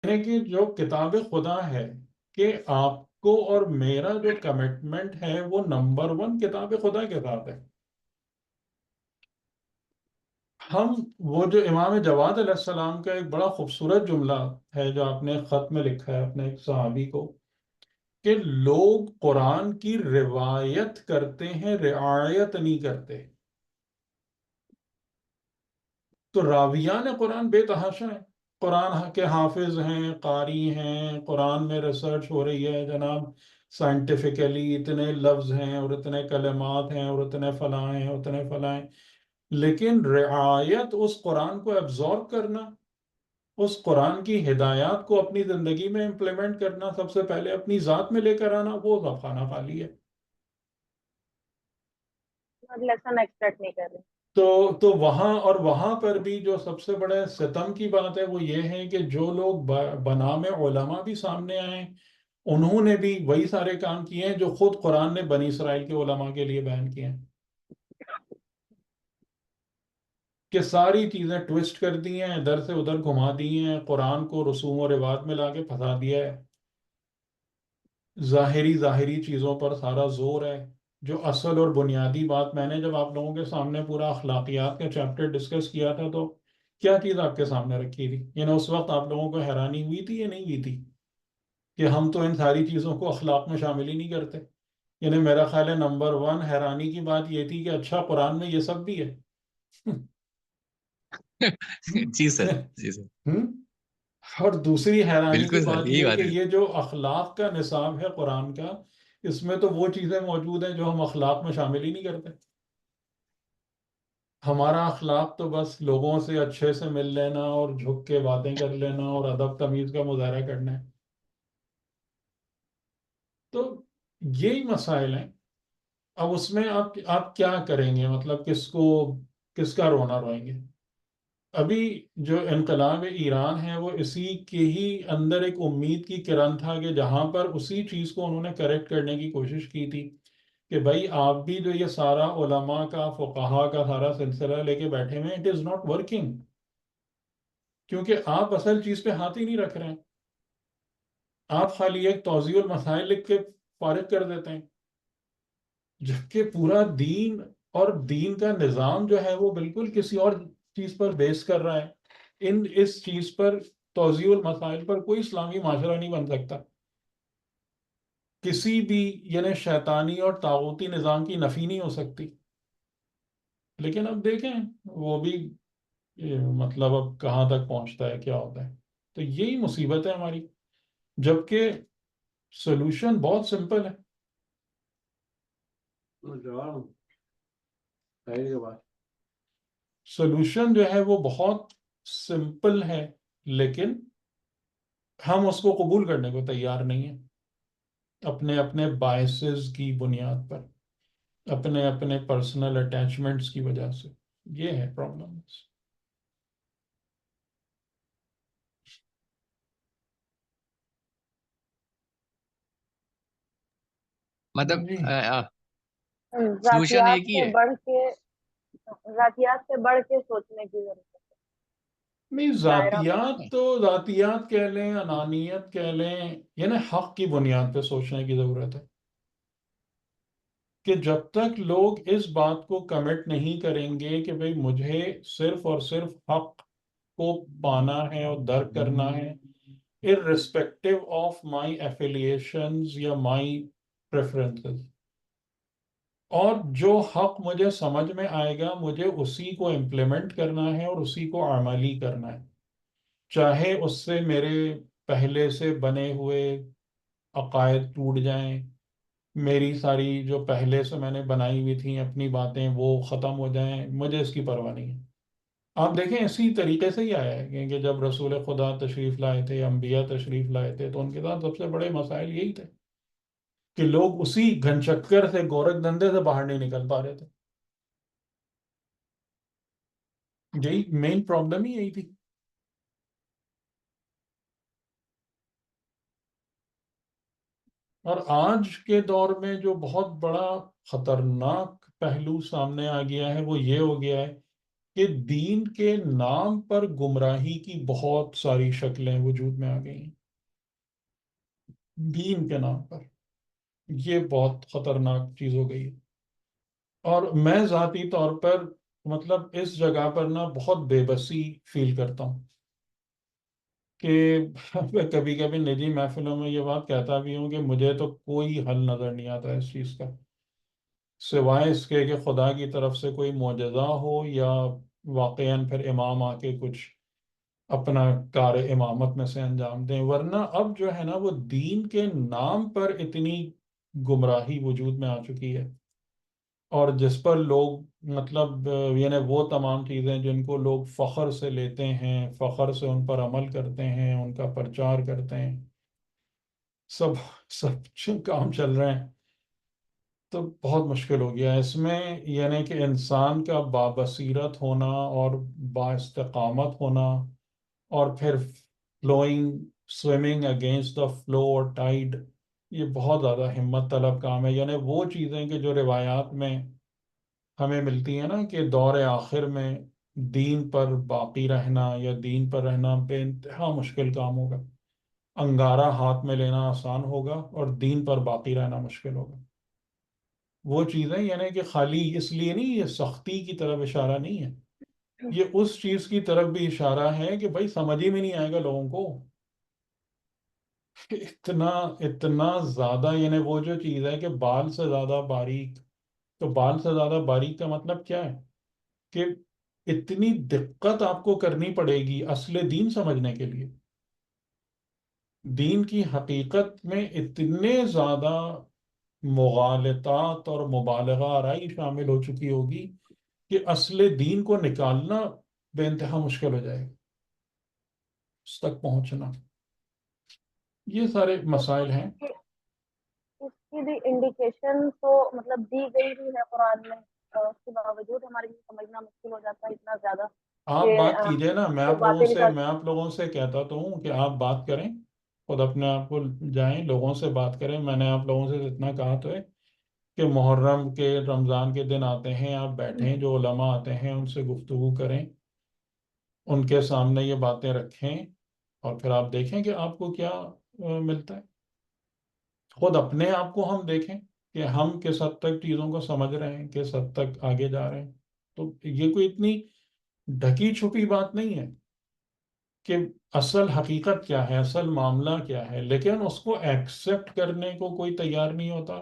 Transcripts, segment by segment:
ہے کہ جو کتاب خدا ہے کہ آپ کو اور میرا جو کمٹمنٹ ہے وہ نمبر ون کتاب خدا کے ساتھ ہے. ہم وہ جو امام جواد علیہ السلام کا ایک بڑا خوبصورت جملہ ہے جو آپ نے خط میں لکھا ہے اپنے ایک صحابی کو کہ لوگ قرآن کی روایت کرتے ہیں رعایت نہیں کرتے. تو راویان قرآن بے تحاشا ہیں. قرآن کے حافظ ہیں، قاری ہیں، قرآن میں ریسرچ ہو رہی ہے جناب، سائنٹیفکلی اتنے لفظ ہیں اور اتنے کلمات ہیں اور اتنے فلاں ہیں اتنے فلاں ہیں، لیکن رعایت اس قرآن کو ایبزورب کرنا، اس قرآن کی ہدایات کو اپنی زندگی میں امپلیمنٹ کرنا، سب سے پہلے اپنی ذات میں لے کر آنا، وہ خانہ خالی ہے. لیسن ایکسپیکٹ نہیں کر رہے. تو وہاں پر بھی جو سب سے بڑے ستم کی بات ہے وہ یہ ہے کہ جو لوگ بنام علماء بھی سامنے آئے انہوں نے بھی وہی سارے کام کیے ہیں جو خود قرآن نے بنی اسرائیل کے علماء کے لیے بیان کیے ہیں، کہ ساری چیزیں ٹوسٹ کر دی ہیں، ادھر سے ادھر گھما دی ہیں، قرآن کو رسوم و رواج میں لا کے پھنسا دیا ہے، ظاہری چیزوں پر سارا زور ہے. جو اصل اور بنیادی بات میں نے جب آپ لوگوں کے سامنے پورا اخلاقیات کا چیپٹر ڈسکس کیا تھا تو کیا چیز آپ کے سامنے رکھی تھی؟ یعنی اس وقت آپ لوگوں کو حیرانی ہوئی تھی یا نہیں ہوئی تھی کہ ہم تو ان ساری چیزوں کو اخلاق میں شامل ہی نہیں کرتے؟ یعنی میرا خیال ہے نمبر ون حیرانی کی بات یہ تھی کہ اچھا قرآن میں یہ سب بھی ہے. جی سر، جی سر، اور دوسری حیرانی کی بالکل سر، بات یہی یہ ہے بات کہ ہے. یہ جو اخلاق کا نصاب ہے قرآن کا، اس میں تو وہ چیزیں موجود ہیں جو ہم اخلاق میں شامل ہی نہیں کرتے. ہمارا اخلاق تو بس لوگوں سے اچھے سے مل لینا اور جھک کے باتیں کر لینا اور ادب تمیز کا مظاہرہ کرنا ہے. تو یہی مسائل ہیں. اب اس میں آپ کیا کریں گے؟ مطلب کس کا رونا روئیں گے؟ ابھی جو انقلاب ایران ہے وہ اسی کے ہی اندر ایک امید کی کرن تھا کہ جہاں پر اسی چیز کو انہوں نے کریکٹ کرنے کی کوشش کی تھی کہ بھائی آپ بھی جو یہ سارا علماء کا فقہا کا سارا سلسلہ لے کے بیٹھے ہوئے اٹ از ناٹ ورکنگ، کیونکہ آپ اصل چیز پہ ہاتھ ہی نہیں رکھ رہے ہیں. آپ خالی ایک توضیح المسائل لکھ کے فارغ کر دیتے ہیں، جبکہ پورا دین اور دین کا نظام جو ہے وہ بالکل کسی اور چیز پر بیس کر رہا ہے. اس چیز پر توضیح المسائل پر کوئی اسلامی معاشرہ نہیں بن سکتا. کسی بھی یعنی شیطانی اور طاغوتی نظام کی نفی نہیں ہو سکتی. لیکن اب دیکھیں وہ بھی مطلب اب کہاں تک پہنچتا ہے، کیا ہوتا ہے. تو یہی مصیبت ہے ہماری، جبکہ سولوشن بہت سمپل ہے. سولوشن جو ہے وہ بہت سمپل ہے، لیکن ہم اس کو قبول کرنے کو تیار نہیں ہیں، اپنے اپنے بائسز کی بنیاد پر، اپنے اپنے پرسنل اٹیچمنٹس کی وجہ سے. یہ ہے پرابلم. مطلب جی سولوشن ذاتیات ایک ہی سے ہے. بڑھ کے ذاتیات سے بڑھ کے سوچنے کی ضرورت نہیں، ہے. دائرہ ذاتیات تو ذاتیات کہہ لیں، انانیت کہہ لیں، یعنی حق کی بنیاد پہ سوچنے کی ضرورت ہے کہ جب تک لوگ اس بات کو کمٹ نہیں کریں گے کہ بھئی مجھے صرف اور صرف حق کو پانا ہے اور درک کرنا ہے irrespective of my affiliations یا my preferences، اور جو حق مجھے سمجھ میں آئے گا مجھے اسی کو امپلیمنٹ کرنا ہے اور اسی کو عملی کرنا ہے، چاہے اس سے میرے پہلے سے بنے ہوئے عقائد ٹوٹ جائیں، میری ساری جو پہلے سے میں نے بنائی ہوئی تھیں اپنی باتیں وہ ختم ہو جائیں، مجھے اس کی پرواہ نہیں ہے. آپ دیکھیں اسی طریقے سے ہی آیا ہے کہ جب رسول خدا تشریف لائے تھے، انبیاء تشریف لائے تھے، تو ان کے ساتھ سب سے بڑے مسائل یہی تھے کہ لوگ اسی گھن چکر سے، گورکھ دھندے سے باہر نہیں نکل پا رہے تھے. یہی مین پرابلم ہی یہی تھی. اور آج کے دور میں جو بہت بڑا خطرناک پہلو سامنے آ گیا ہے وہ یہ ہو گیا ہے کہ دین کے نام پر گمراہی کی بہت ساری شکلیں وجود میں آ گئی ہیں، دین کے نام پر۔ یہ بہت خطرناک چیز ہو گئی ہے، اور میں ذاتی طور پر مطلب اس جگہ پر نا بہت بے بسی فیل کرتا ہوں کہ میں کبھی کبھی نجی محفلوں میں یہ بات کہتا بھی ہوں کہ مجھے تو کوئی حل نظر نہیں آتا اس چیز کا، سوائے اس کے کہ خدا کی طرف سے کوئی معجزہ ہو، یا واقعاً پھر امام آ کے کچھ اپنا کار امامت میں سے انجام دیں، ورنہ اب جو ہے نا وہ دین کے نام پر اتنی گمراہی وجود میں آ چکی ہے، اور جس پر لوگ مطلب یعنی وہ تمام چیزیں جن کو لوگ فخر سے لیتے ہیں، فخر سے ان پر عمل کرتے ہیں، ان کا پرچار کرتے ہیں، سب سب کام چل رہے ہیں، تو بہت مشکل ہو گیا اس میں، یعنی کہ انسان کا بابصیرت ہونا اور با استقامت ہونا، اور پھر flowing swimming against the flow اور ٹائڈ، یہ بہت زیادہ ہمت طلب کام ہے۔ یعنی وہ چیزیں کہ جو روایات میں ہمیں ملتی ہیں نا کہ دور آخر میں دین پر باقی رہنا یا دین پر رہنا بے انتہا مشکل کام ہوگا، انگارہ ہاتھ میں لینا آسان ہوگا اور دین پر باقی رہنا مشکل ہوگا۔ وہ چیزیں یعنی کہ خالی اس لیے نہیں، یہ سختی کی طرف اشارہ نہیں ہے، یہ اس چیز کی طرف بھی اشارہ ہے کہ بھائی سمجھ ہی میں نہیں آئے گا لوگوں کو کہ اتنا اتنا زیادہ، یعنی وہ جو چیز ہے کہ بال سے زیادہ باریک، تو بال سے زیادہ باریک کا مطلب کیا ہے کہ اتنی دقت آپ کو کرنی پڑے گی اصل دین سمجھنے کے لیے، دین کی حقیقت میں اتنے زیادہ مغالطات اور مبالغہ آرائی شامل ہو چکی ہوگی کہ اصل دین کو نکالنا بے انتہا مشکل ہو جائے گا، اس تک پہنچنا۔ یہ سارے مسائل ہیں۔ اس کی بھی انڈیکیشن تو مطلب دی گئی بھی ہے قرآن میں، اس کے باوجود ہمارے لیے سمجھنا مشکل ہو جاتا ہے اتنا زیادہ آپ کہ بات کیجئے نا، جو باتیں نکل۔ میں آپ لوگوں سے کہتا تو ہوں کہ آپ بات کریں، خود اپنے آپ کو جائیں لوگوں سے بات کریں۔ میں نے آپ لوگوں سے اتنا کہا تو ہے کہ محرم کے رمضان کے دن آتے ہیں، آپ بیٹھیں، جو علماء آتے ہیں ان سے گفتگو کریں، ان کے سامنے یہ باتیں رکھیں، اور پھر آپ دیکھیں کہ آپ کو کیا ملتا ہے۔ خود اپنے آپ کو ہم دیکھیں کہ ہم کس حد تک چیزوں کو سمجھ رہے ہیں، کس حد تک آگے جا رہے ہیں۔ تو یہ کوئی اتنی ڈھکی چھپی بات نہیں ہے کہ اصل حقیقت کیا ہے، اصل معاملہ کیا ہے، لیکن اس کو ایکسپٹ کرنے کو کوئی تیار نہیں ہوتا،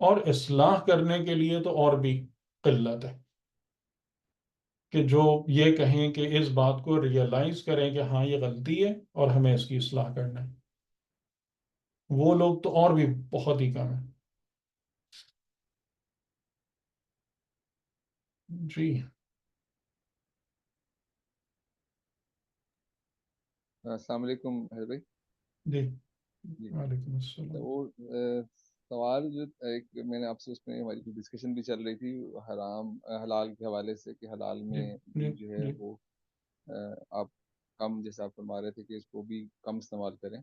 اور اصلاح کرنے کے لیے تو اور بھی قلت ہے کہ جو یہ کہیں کہ اس بات کو ریئلائز کریں کہ ہاں یہ غلطی ہے اور ہمیں اس کی اصلاح کرنا ہے، وہ لوگ تو اور بھی بہت ہی کم ہیں۔ جی السلام علیکم حضرت بھائی۔ جی، جی، وعلیکم السلام۔ وہ سوال جو ایک میں نے آپ سے، اس میں ہماری ڈسکشن بھی چل رہی تھی حرام حلال کے حوالے سے، کہ حلال جی میں جی بھی جو ہے جی وہ آپ کم، جیسے آپ فرما رہے تھے کہ اس کو بھی کم استعمال کریں،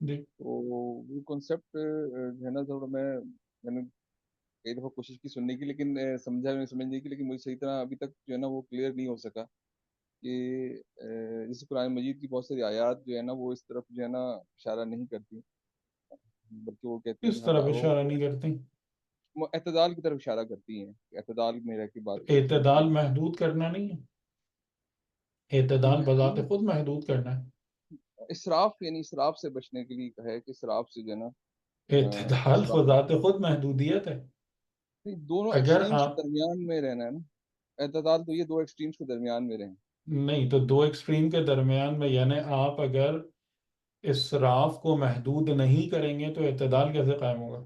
جی تو وہ کنسیپٹ جو ہے نا تھوڑا میں نے کئی دفعہ کوشش کی سننے کی، لیکن سمجھنے کی، لیکن مجھے صحیح طرح ابھی تک جو ہے نا وہ کلیئر نہیں ہو سکا کہ جیسے قرآن مجید کی بہت ساری آیات جو ہے نا وہ اس طرف جو ہے نا اشارہ نہیں کرتی، بلکہ وہ کہتی ہیں کس کہ طرف اشارہ نہیں کرتے؟ وہ اعتدال کی طرف اشارہ کرتی ہیں، کہ اعتدال میں رہ کے تو بات کریں کہ اعتدال محدود کرنا نہیں ہے، اعتدال بذات محدود خود محدود کرنا ہے۔ اسراف، یعنی اسراف سے بچنے کے لیے ہے کہ اسراف سے جو ہے نا اعتدال اسراف بذات خود محدودیت ہے۔ نہیں، دونوں اگر ایکسٹریمز کے آپ درمیان میں رہنا ہے نا، اعتدال تو یہ دو ایکسٹریمز کے درمیان میں رہیں۔ نہیں، تو دو ایکسٹریم کے درمیان میں، یعنی آپ اگر اسراف کو محدود نہیں کریں گے تو اعتدال کیسے قائم ہوگا؟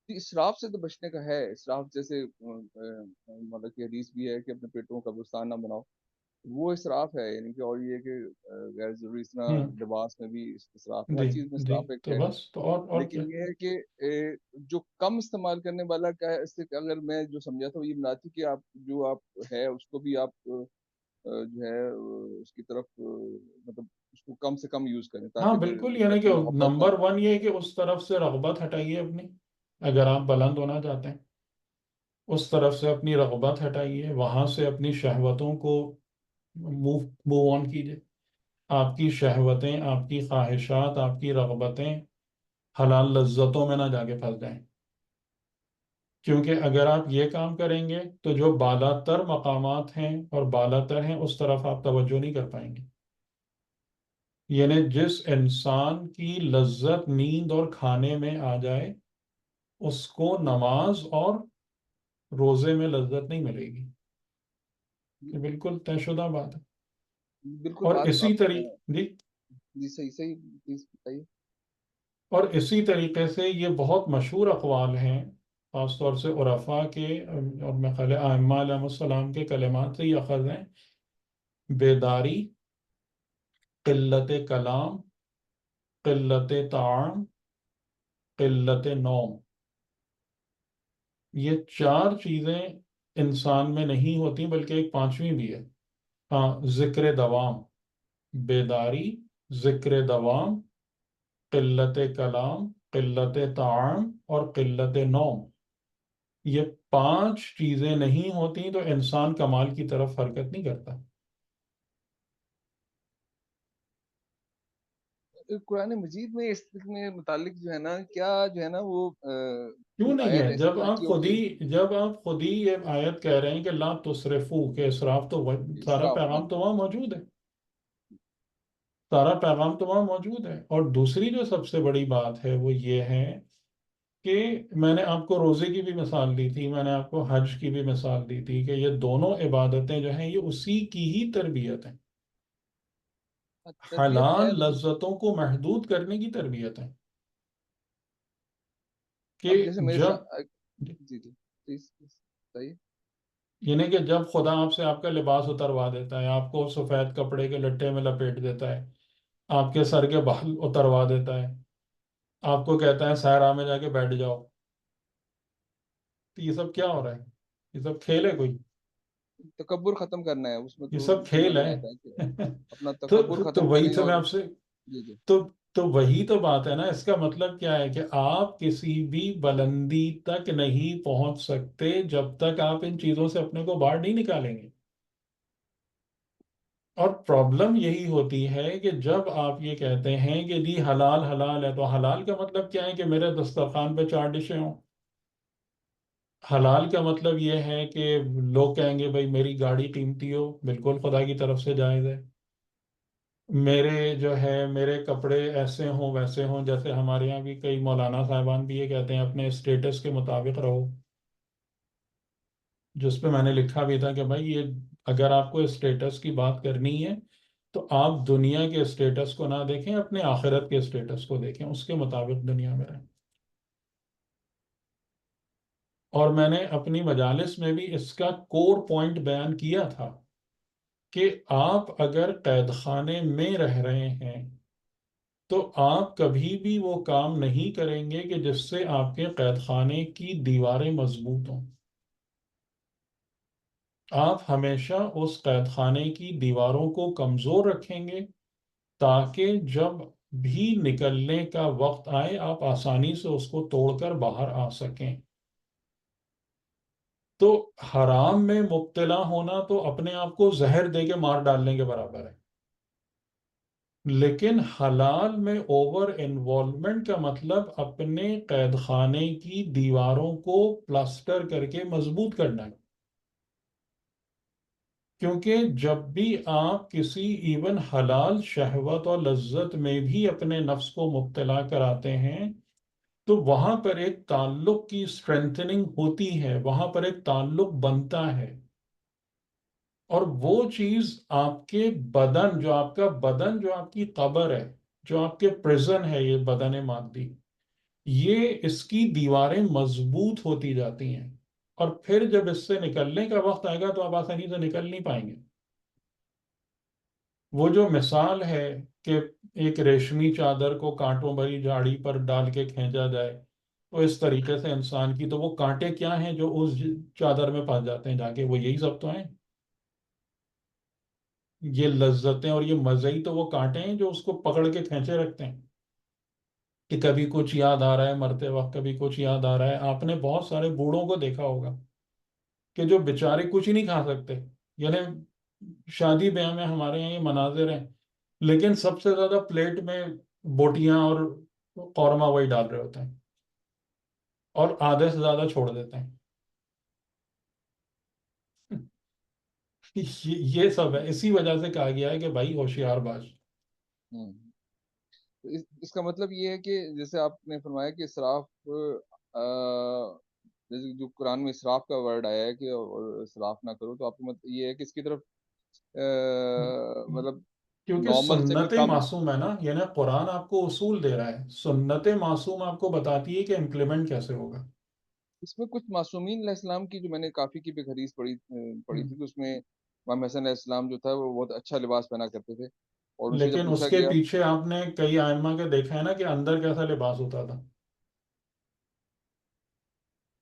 اسراف سے تو بچنے کا ہے، اسراف جیسے مطلب کہ حدیث بھی ہے کہ اپنے پیٹوں کا قبرستان نہ بناؤ، وہ اسراف ہے، یعنی کہ اور یہ کہ غیر ضروری اس طرح ہوں لباس میں بھی اسراف ہے، ہر جی چیز میں جی، اسراف ایک تو ہے۔ بس تو اور کیا؟ لیکن یہ ہے کہ جو کم استعمال کرنے والا کا ہے، اس سے اگر میں جو سمجھا تھا وہ یہ بنا تھی کہ آپ جو آپ ہے اس کو بھی آپ جو ہے اس کی طرف مطلب اس کو کم سے کم یوز کریں، ہاں تاکہ پھر بالکل، اس سے یعنی کہ اپنی محبت نہ نمبر ون یہ ہے کہ اس طرف سے رغبت ہٹائیے اپنی، اگر آپ بلند ہونا چاہتے ہیں۔ اس طرف سے اپنی رغبت ہٹائیے، وہاں سے اپنی شہوتوں کو موو آن کیجیے. آپ کی شہوتیں، آپ کی خواہشات، آپ کی رغبتیں حلال لذتوں میں نہ جا کے پھنس جائیں. کیونکہ اگر آپ یہ کام کریں گے تو جو بالا تر مقامات ہیں اور بالا تر ہیں اس طرف آپ توجہ نہیں کر پائیں گے. یعنی جس انسان کی لذت نیند اور کھانے میں آ جائے اس کو نماز اور روزے میں لذت نہیں ملے گی. یہ بالکل طے شدہ بات ہے. بالکل اور بات اسی آپ طریقے جی جی صحیح صحیح پلیز بتائیے. اور اسی طریقے سے یہ بہت مشہور اقوال ہیں، خاص طور سے عرفاء کے اور میں خیال ہے ائمہ علیہ السلام کے کلمات سے یہ اخذ ہیں: بیداری، قلت کلام، قلت طعام، قلت نوم. یہ چار چیزیں انسان میں نہیں ہوتی بلکہ ایک پانچویں بھی ہے. ہاں، ذکر دوام، بیداری، ذکر دوام، قلت کلام، قلت طعام اور قلت نوم. یہ پانچ چیزیں نہیں ہوتی تو انسان کمال کی طرف حرکت نہیں کرتا. قرآن مجید میں اس میں متعلق جو ہے نا کیا جو ہے نا وہ کیوں کوئی نہیں آیت ہے؟ ایسی ملتی ہوگی. جب آپ خود ہی یہ آیت کہہ رہے ہیں کہ لا تسرفو، کہ اسراف تو سارا اسراف نہ پیغام تو وہاں موجود ہے. سارا پیغام تو وہاں موجود ہے. اور دوسری جو سب سے بڑی بات ہے وہ یہ ہے کہ میں نے آپ کو روزے کی بھی مثال دی تھی، میں نے آپ کو حج کی بھی مثال دی تھی کہ یہ دونوں عبادتیں جو ہیں یہ اسی کی ہی تربیت ہیں. تربیت ہے حلال لیکن لذتوں کو محدود کرنے کی تربیت ہے. کہ اب جیسے میرے جب جی جی پلیز بتائیے. یعنی کہ جب خدا آپ سے آپ کا لباس اتروا دیتا ہے، آپ کو سفید کپڑے کے لٹے میں لپیٹ دیتا ہے، آپ کے سر کے بال اتروا دیتا ہے، آپ کو کہتا ہے صحرا میں جا کے بیٹھ جاؤ، تو یہ سب کیا ہو رہا ہے؟ یہ سب کھیل ہے کوئی؟ تکبر ختم کرنا ہے اس میں یہ تو سب سمجھ کھیل میں ہے. آتا ہے کہ اپنا تو تکبر تو ختم وہی کریں تو میں اور آپ سے جی جی تو تو وہی تو بات ہے نا. اس کا مطلب کیا ہے کہ آپ کسی بھی بلندی تک نہیں پہنچ سکتے جب تک آپ ان چیزوں سے اپنے کو باہر نہیں نکالیں گے. اور پرابلم یہی ہوتی ہے کہ جب آپ یہ کہتے ہیں کہ جی حلال حلال ہے، تو حلال کا مطلب کیا ہے کہ میرے دسترخوان پہ 4 ڈشیں ہوں. حلال کا مطلب یہ ہے کہ لوگ کہیں گے بھائی میری گاڑی قیمتی ہو، بالکل خدا کی طرف سے جائز ہے. میرے جو ہے میرے کپڑے ایسے ہوں ویسے ہوں، جیسے ہمارے یہاں بھی کئی مولانا صاحبان بھی یہ کہتے ہیں اپنے اسٹیٹس کے مطابق رہو، جس پہ میں نے لکھا بھی تھا کہ بھائی یہ اگر آپ کو اسٹیٹس کی بات کرنی ہے تو آپ دنیا کے اسٹیٹس کو نہ دیکھیں، اپنے آخرت کے اسٹیٹس کو دیکھیں، اس کے مطابق دنیا میں رہیں. اور میں نے اپنی مجالس میں بھی اس کا کور پوائنٹ بیان کیا تھا کہ آپ اگر قید خانے میں رہ رہے ہیں تو آپ کبھی بھی وہ کام نہیں کریں گے کہ جس سے آپ کے قید خانے کی دیواریں مضبوط ہوں. آپ ہمیشہ اس قید خانے کی دیواروں کو کمزور رکھیں گے تاکہ جب بھی نکلنے کا وقت آئے آپ آسانی سے اس کو توڑ کر باہر آ سکیں. تو حرام میں مبتلا ہونا تو اپنے آپ کو زہر دے کے مار ڈالنے کے برابر ہے. لیکن حلال میں اوور انوالومنٹ کا مطلب اپنے قید خانے کی دیواروں کو پلاسٹر کر کے مضبوط کرنا ہے. کیونکہ جب بھی آپ کسی ایون حلال شہوت اور لذت میں بھی اپنے نفس کو مبتلا کراتے ہیں تو وہاں پر ایک تعلق کی اسٹرینتھننگ ہوتی ہے، وہاں پر ایک تعلق بنتا ہے. اور وہ چیز آپ کے بدن، جو آپ کا بدن، جو آپ کی قبر ہے، جو آپ کے پریزن ہے، یہ بدن مادی، یہ اس کی دیواریں مضبوط ہوتی جاتی ہیں. اور پھر جب اس سے نکلنے کا وقت آئے گا تو آپ آسانی سے نکل نہیں پائیں گے. وہ جو مثال ہے کہ ایک ریشمی چادر کو کانٹوں بھری جھاڑی پر ڈال کے کھینچا جائے، تو اس طریقے سے انسان کی تو وہ کانٹے کیا ہیں جو اس چادر میں پھنس جاتے ہیں جا کے، وہ یہی سب تو ہیں. یہ لذتیں اور یہ مزے ہی تو وہ کانٹے ہیں جو اس کو پکڑ کے کھینچے رکھتے ہیں کہ کبھی کچھ یاد آ رہا ہے مرتے وقت، کبھی کچھ یاد آ رہا ہے. آپ نے بہت سارے بوڑھوں کو دیکھا ہوگا کہ جو بیچارے کچھ ہی نہیں کھا سکتے. یعنی شادی بیاہ میں ہمارے یہاں یہ مناظر ہیں، لیکن سب سے زیادہ پلیٹ میں بوٹیاں اور قورمہ وہی ڈال رہے ہوتے ہیں اور آدھے سے زیادہ چھوڑ دیتے ہیں. یہ سب ہے. اسی وجہ سے کہا گیا ہے کہ بھائی ہوشیار باش. ہوں. تو اس کا مطلب یہ ہے کہ جیسے آپ نے فرمایا کہ اسراف، جیسے جو قرآن میں اسراف کا ورڈ آیا ہے کہ اسراف نہ کرو، تو آپ کا مطلب یہ ہے کہ اس کی طرف مطلب کیونکہ نارمل سے بھی سنت کم. معصوم ہے نا، یعنی قرآن آپ کو اصول دے رہا ہے، سنت معصوم آپ کو بتاتی ہے کہ امپلیمنٹ کیسے ہوگا. اس میں کچھ معصومین علیہ السلام کی جو میں نے کافی کی بھی حدیث پڑھی تھی، تو اس میں امام حسن علیہ السلام جو تھا وہ بہت اچھا لباس پہنا کرتے تھے، اور ان سے جب لیکن اس پوچھا کے گیا، پیچھے آپ نے کئی ائمہ کے دیکھا ہے نا کہ اندر کیسا لباس ہوتا تھا.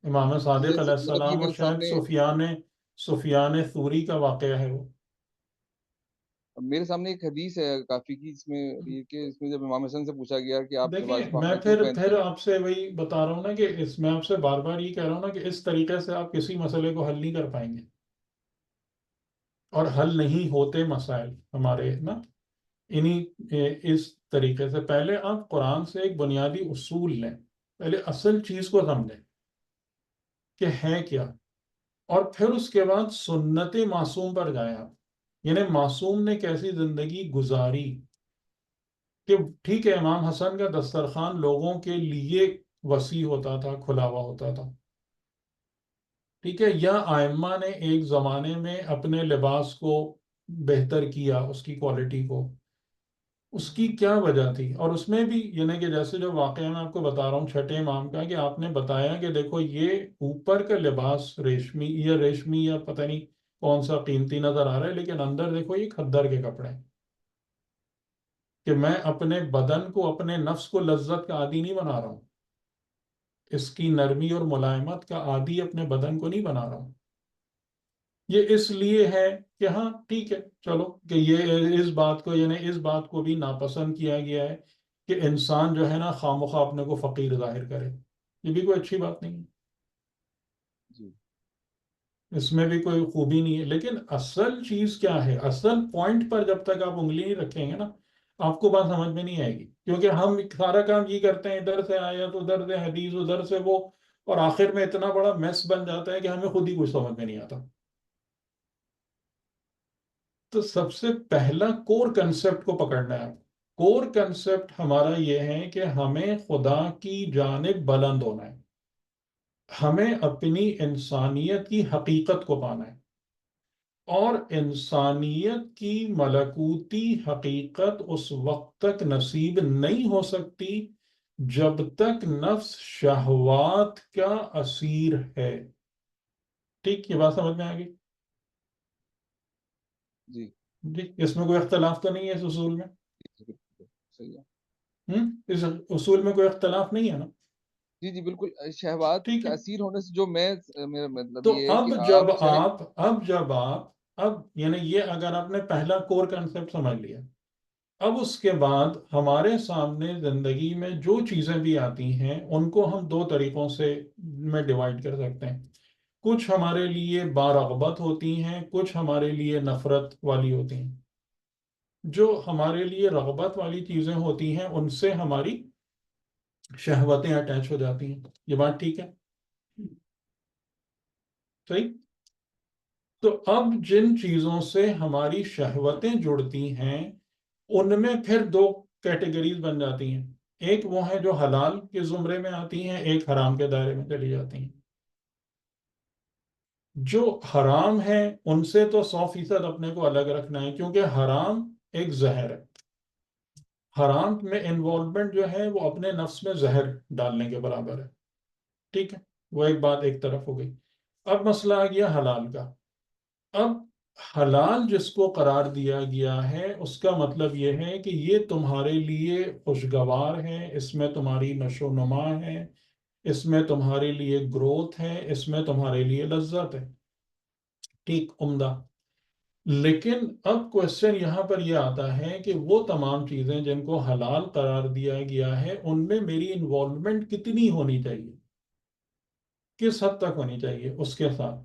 امام صادق علیہ ابھی ابھی السلام اور میرے شاید سامنے سفیان ثوری کا واقعہ ہے وہ. ایک حدیث ہے کافی کی، اس میں یہ کہ اس میں جب امام حسن سے پوچھا گیا کہ آپ دیکھیں لباس میں فاخر کیوں پہنتے پھر ہیں. آپ سے وہی بتا رہا ہوں نا کہ میں آپ سے بار بار یہ کہہ رہا ہوں نا کہ اس طریقے سے آپ کسی مسئلے کو حل نہیں کر پائیں گے، اور حل نہیں ہوتے مسائل ہمارے نا اس طریقے سے. پہلے آپ قرآن سے ایک بنیادی اصول لیں، پہلے اصل چیز کو سمجھیں کہ ہے کیا، اور پھر اس کے بعد سنت معصوم پر جائیں آپ. یعنی معصوم نے کیسی زندگی گزاری کہ ٹھیک ہے امام حسن کا دسترخوان لوگوں کے لیے وسیع ہوتا تھا، کھلا ہوا ہوتا تھا، ٹھیک ہے، یا ائمہ نے ایک زمانے میں اپنے لباس کو بہتر کیا، اس کی کوالٹی کو، اس کی کیا وجہ تھی. اور اس میں بھی یعنی کہ جیسے جو واقعہ میں آپ کو بتا رہا ہوں چھٹے امام کا، کہ آپ نے بتایا کہ دیکھو یہ اوپر کا لباس ریشمی یا پتہ نہیں کون سا قیمتی نظر آ رہا ہے، لیکن اندر دیکھو یہ کھدر کے کپڑے ہیں، کہ میں اپنے بدن کو، اپنے نفس کو لذت کا عادی نہیں بنا رہا ہوں، اس کی نرمی اور ملائمت کا عادی اپنے بدن کو نہیں بنا رہا ہوں. یہ اس لیے ہے کہ ہاں ٹھیک ہے چلو کہ یہ اس بات کو یعنی اس بات کو بھی ناپسند کیا گیا ہے کہ انسان جو ہے نا خواہ مخواہ اپنے کو فقیر ظاہر کرے. یہ بھی کوئی اچھی بات نہیں ہے، جی. اس میں بھی کوئی خوبی نہیں ہے. لیکن اصل چیز کیا ہے، اصل پوائنٹ پر جب تک آپ انگلی نہیں رکھیں گے نا، آپ کو بات سمجھ میں نہیں آئے گی. کیونکہ ہم سارا کام یہ کرتے ہیں، ادھر سے آیت، ادھر سے حدیث، ادھر سے وہ، اور آخر میں اتنا بڑا میس بن جاتا ہے کہ ہمیں خود ہی کچھ سمجھ میں نہیں آتا. تو سب سے پہلا کور کنسپٹ کو پکڑنا ہے. کور کنسپٹ ہمارا یہ ہے کہ ہمیں خدا کی جانب بلند ہونا ہے، ہمیں اپنی انسانیت کی حقیقت کو پانا ہے، اور انسانیت کی ملکوتی حقیقت اس وقت تک نصیب نہیں ہو سکتی جب تک نفس شہوات کا اسیر ہے. ٹھیک، یہ بات سمجھ میں آ گئی؟ جی. جی، اس میں کوئی اختلاف تو نہیں ہے اس اصول میں؟ صحیح ہے. اس اصول میں کوئی اختلاف نہیں ہے نا؟ جی جی بالکل. شہوات ٹھیک کا ہے. اسیر ہونے سے جو میرا مطلب تو یہ ہے اب کہ جب آپ چاہے. اب یعنی یہ اگر آپ نے پہلا کور کنسپٹ سمجھ لیا، اب اس کے بعد ہمارے سامنے زندگی میں جو چیزیں بھی آتی ہیں ان کو ہم دو طریقوں سے میں ڈیوائڈ کر سکتے ہیں. کچھ ہمارے لیے بارغبت ہوتی ہیں، کچھ ہمارے لیے نفرت والی ہوتی ہیں. جو ہمارے لیے رغبت والی چیزیں ہوتی ہیں ان سے ہماری شہوتیں اٹیچ ہو جاتی ہیں. یہ بات ٹھیک ہے؟ صحیح. تو اب جن چیزوں سے ہماری شہوتیں جڑتی ہیں ان میں پھر دو کیٹیگریز بن جاتی ہیں. ایک وہ ہے جو حلال کے زمرے میں آتی ہیں، ایک حرام کے دائرے میں چلی جاتی ہیں. جو حرام ہے ان سے تو 100% اپنے کو الگ رکھنا ہے، کیونکہ حرام ایک زہر ہے. حرام میں انوالومنٹ جو ہے وہ اپنے نفس میں زہر ڈالنے کے برابر ہے. ٹھیک ہے، وہ ایک بات ایک طرف ہو گئی. اب مسئلہ آ گیا حلال کا. اب حلال جس کو قرار دیا گیا ہے اس کا مطلب یہ ہے کہ یہ تمہارے لیے خوشگوار ہے، اس میں تمہاری نشو و نما ہے، اس میں تمہارے لیے گروتھ ہے، اس میں تمہارے لیے لذت ہے. ٹھیک، عمدہ. لیکن اب کوشچن یہاں پر یہ آتا ہے کہ وہ تمام چیزیں جن کو حلال قرار دیا گیا ہے ان میں میری انوالومنٹ کتنی ہونی چاہیے، کس حد تک ہونی چاہیے اس کے ساتھ.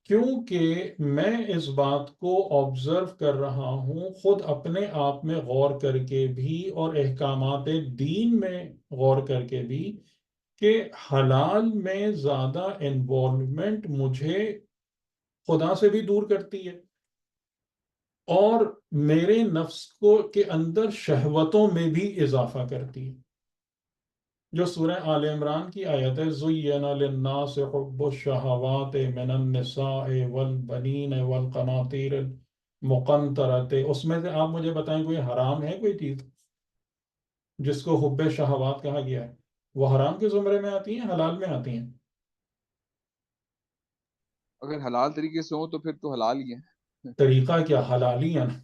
کیونکہ میں اس بات کو آبزرو کر رہا ہوں خود اپنے آپ میں غور کر کے بھی اور احکامات دین میں غور کر کے بھی کہ حلال میں زیادہ انوالومنٹ مجھے خدا سے بھی دور کرتی ہے اور میرے نفس کو کے اندر شہوتوں میں بھی اضافہ کرتی ہے، جو سورہ آل عمران کی آیت ہے زُيِّنَ لِلنَّاسِ حُبُّ الشَّهَوَاتِ مِنَ النِّسَاءِ وَالْبَنِينَ وَالْقَنَاطِيرِ الْمُقَنطَرَةِ، اس میں سے آپ مجھے بتائیں کوئی حرام ہے کوئی چیز جس کو حب شہوات کہا گیا ہے؟ وہ حرام کے زمرے میں آتی ہیں حلال میں آتی ہیں؟ اگر حلال طریقے سے ہو تو پھر تو حلال ہی ہے. طریقہ کیا حلال ہی ہے نا،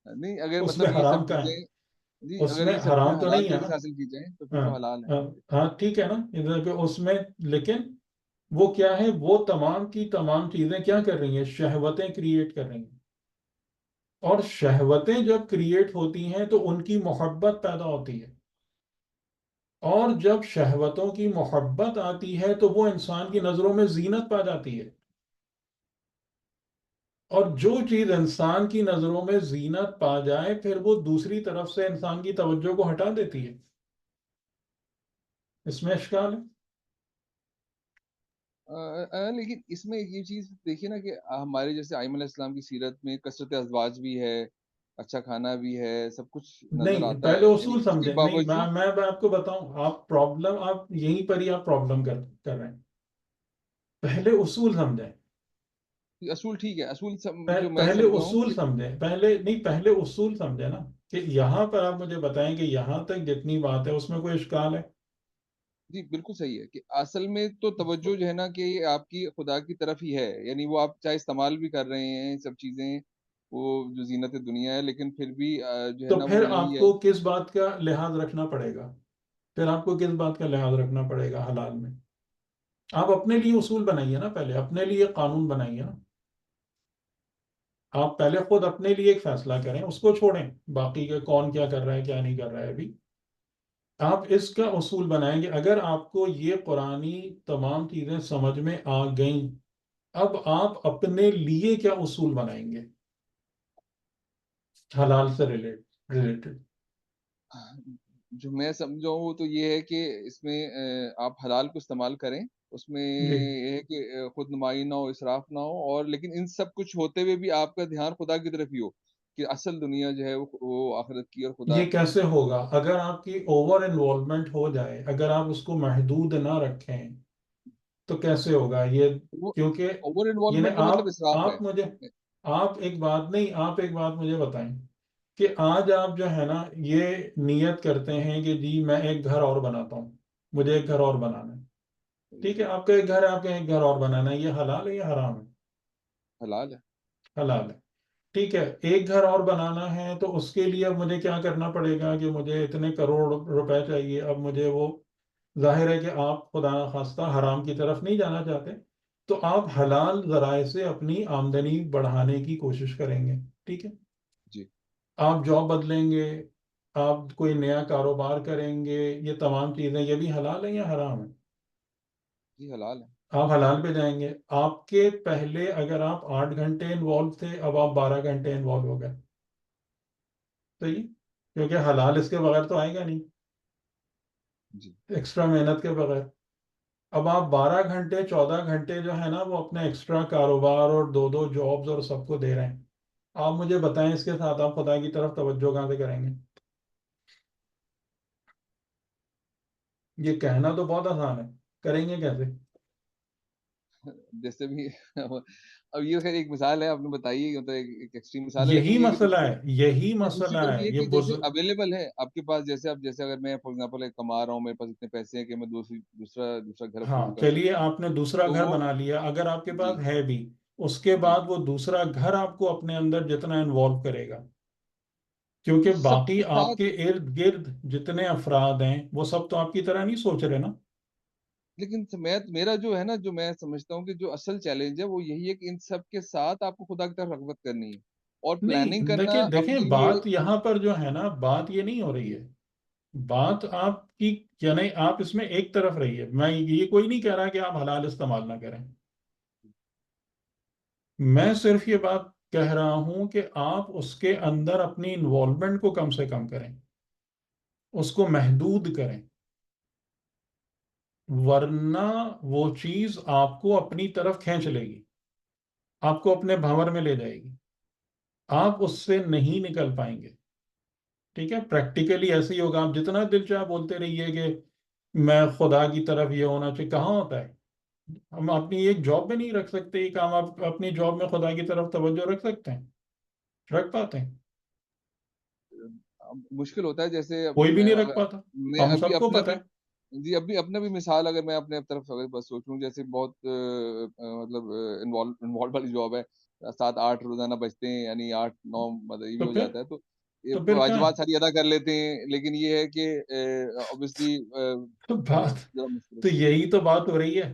نہیں اگر اس میں مطلب یہ حرام سب کا ہے، چیزیں، جی اس اگر میں یہ سب چیزیں حرام تو حلال نہیں ہے طریقے نا. سے حاصل کی جائیں تو پھر ہاں تو حلال ہے. ہاں ہاں، ٹھیک ہے نا، ادھر کہ اس میں لیکن وہ کیا ہے، وہ تمام کی تمام چیزیں کیا کر رہی ہیں، شہوتیں کریٹ کر رہی ہیں، اور شہوتیں جب کریٹ ہوتی ہیں تو ان کی محبت پیدا ہوتی ہے، اور جب شہوتوں کی محبت آتی ہے تو وہ انسان کی نظروں میں زینت پا جاتی ہے، اور جو چیز انسان کی نظروں میں زینت پا جائے پھر وہ دوسری طرف سے انسان کی توجہ کو ہٹا دیتی ہے. اس میں اشکال ہے. لیکن اس میں یہ چیز دیکھیے نا کہ ہمارے جیسے آئمہ علیہ السلام کی سیرت میں کثرت ازواج بھی ہے، اچھا کھانا بھی ہے، سب کچھ نظر نہیں، آتا ہے، پہلے یعنی اصول اس کے سمجھیں. نہیں، باوجود میں آپ کو بتاؤں، آپ یہیں پر ہی آپ پرابلم کر رہے ہیں. پہلے اصول سمجھیں. اصول ٹھیک ہے، اصول جو میں پہلے سمجھا ہوں اصول کہ سمجھیں، پہلے اصول سمجھیں نا، کہ یہاں پر آپ مجھے بتائیں کہ یہاں تک جتنی بات ہے اس میں کوئی اشکال ہے؟ جی بالکل صحیح ہے کہ اصل میں تو توجہ جو ہے نا کہ یہ آپ کی خدا کی طرف ہی ہے، یعنی وہ آپ چاہے استعمال بھی کر رہے ہیں سب چیزیں، وہ جو زینت دنیا ہے، لیکن پھر بھی جو ہے تو نا پھر وہ آپ یہی ہے. کو کس بات کا لحاظ رکھنا پڑے گا؟ پھر آپ کو کس بات کا لحاظ رکھنا پڑے گا حلال میں؟ آپ اپنے لیے اصول بنائیے نا، پہلے اپنے لیے قانون بنائیے نا. آپ پہلے خود اپنے لیے ایک فیصلہ کریں، اس کو چھوڑیں باقی کے کون کیا کر رہا ہے کیا نہیں کر رہا ہے. ابھی آپ اس کا اصول بنائیں گے. اگر آپ کو یہ قرآنی تمام چیزیں سمجھ میں آ گئیں، اب آپ اپنے لیے کیا اصول بنائیں گے حلال سے ریلیٹڈ؟ جو میں سمجھا ہوں وہ تو یہ ہے کہ اس میں آپ حلال کو استعمال کریں، اس میں جی، یہ ہے کہ خود نمائی نہ ہو، اسراف نہ ہو، اور لیکن ان سب کچھ ہوتے ہوئے بھی آپ کا دھیان خدا کی طرف ہی ہو کہ اصل دنیا جو ہے وہ آخرت کی اور خدا. یہ کیسے ہوگا؟ اگر آپ کی اوور انوالومنٹ ہو جائے، اگر آپ اس کو محدود نہ رکھیں تو کیسے ہوگا یہ؟ وہ کیونکہ اوور یعنی انوالومنٹ کا مطلب اسراف ہے. آپ مجھے آپ ایک بات مجھے بتائیں کہ آج آپ جو ہے نا یہ نیت کرتے ہیں کہ جی میں ایک گھر اور بناتا ہوں، مجھے ایک گھر اور بنانا ہے. ٹھیک ہے، آپ کا ایک گھر ہے، آپ کا ایک گھر اور بنانا ہے، یہ حلال ہے یا حرام ہے؟ حلال ہے. حلال ہے. ٹھیک ہے، ایک گھر اور بنانا ہے تو اس کے لیے اب مجھے کیا کرنا پڑے گا کہ مجھے اتنے کروڑ روپے چاہیے. اب مجھے وہ ظاہر ہے کہ آپ خدا نخواستہ حرام کی طرف نہیں جانا چاہتے، تو آپ حلال ذرائع سے اپنی آمدنی بڑھانے کی کوشش کریں گے. ٹھیک ہے، جی آپ جاب بدلیں گے، آپ کوئی نیا کاروبار کریں گے، یہ تمام چیزیں یہ بھی حلال ہیں یا حرام ہیں؟ جی حلال ہے. آپ حلال پہ جائیں گے. آپ کے پہلے اگر آپ 8 گھنٹے انوالو تھے، اب آپ 12 گھنٹے انوالو ہو گئے. صحیح، کیونکہ حلال اس کے بغیر تو آئے گا نہیں، جی ایکسٹرا محنت کے بغیر. اب آپ 12 گھنٹے 14 گھنٹے جو ہے نا وہ اپنے ایکسٹرا کاروبار اور دو دو جابز اور سب کو دے رہے ہیں. آپ مجھے بتائیں اس کے ساتھ آپ خدا کی طرف توجہ کہاں سے کریں گے؟ یہ کہنا تو بہت آسان ہے، کریں گے کیسے؟ جیسے بھی اب یہ خیر ایک مثال ہے آپ نے بتائی، مطلب ایک ایکسٹریم مثال ہے، لیکن یہی یہ کہ مسئلہ ہے، یہی دوسری مسئلہ طرف ہے. یہ یہ کہ جیسے اویلیبل ہے آپ کے پاس، جیسے اب جیسے اگر میں فار ایگزامپل کما رہا ہوں، میرے پاس اتنے پیسے ہیں کہ میں دوسرا گھر ہاں، افورڈ کر چلیے سکتا ہوں، آپ نے دوسرا تو گھر وہ بنا لیا، اگر آپ کے جی پاس ہے بھی، اس کے جی بعد وہ دوسرا گھر آپ کو اپنے اندر جتنا انوالو کرے گا، کیونکہ اس سب باقی کے آپ ساتھ، کے ارد گرد جتنے افراد ہیں وہ سب تو آپ کی طرح نہیں سوچ رہے نا. لیکن میرا جو ہے نا، جو میں سمجھتا ہوں کہ جو اصل چیلنج ہے وہ یہی ہے کہ ان سب کے ساتھ آپ کو خدا کی طرف رغبت کرنی ہے اور پلاننگ نہیں، کرنا دیکھیں اپنے لیے. بات یہاں پر جو ہے نا، بات یہ نہیں ہو رہی ہے. بات آپ کی یعنی آپ اس میں ایک طرف رہیے. میں یہ کوئی نہیں کہہ رہا کہ آپ حلال استعمال نہ کریں. میں صرف یہ بات کہہ رہا ہوں کہ آپ اس کے اندر اپنی انوالومنٹ کو کم سے کم کریں، اس کو محدود کریں، ورنہ وہ چیز آپ کو اپنی طرف کھینچ لے گی، آپ کو اپنے بھنور میں لے جائے گی، آپ اس سے نہیں نکل پائیں گے۔ ٹھیک ہے، پریکٹیکلی ایسے ہی ہوگا، آپ جتنا دل چاہے بولتے رہیے کہ میں خدا کی طرف یہ ہونا چاہیے، کہاں ہوتا ہے؟ ہم اپنی ایک جاب میں نہیں رکھ سکتے یہ کام، آپ اپنی جاب میں خدا کی طرف توجہ رکھ سکتے ہیں؟ رکھ پاتے ہیں؟ مشکل ہوتا ہے، جیسے کوئی بھی میں نہیں رکھ پاتا، میں ہم ابھی سب کو اپنا پتہ بھی، ہے۔ جی ابھی اپنا بھی مثال اگر میں اپنے طرف اگر بس سوچوں، جیسے بہت مطلب انوالو والی جاب ہے، 7-8 روزانہ بجتے ہیں، یعنی 8-9 مطلب یہ بھی تو ہو پھر جاتا ہے، تو یہ تو پھر کہاں ہے؟ واجبات ساری ادا کر لیتے ہیں، لیکن یہ ہے کہ اوبیسلی تو بات ذرا مشکل تو ہے۔ یہی تو بات ہو رہی ہے،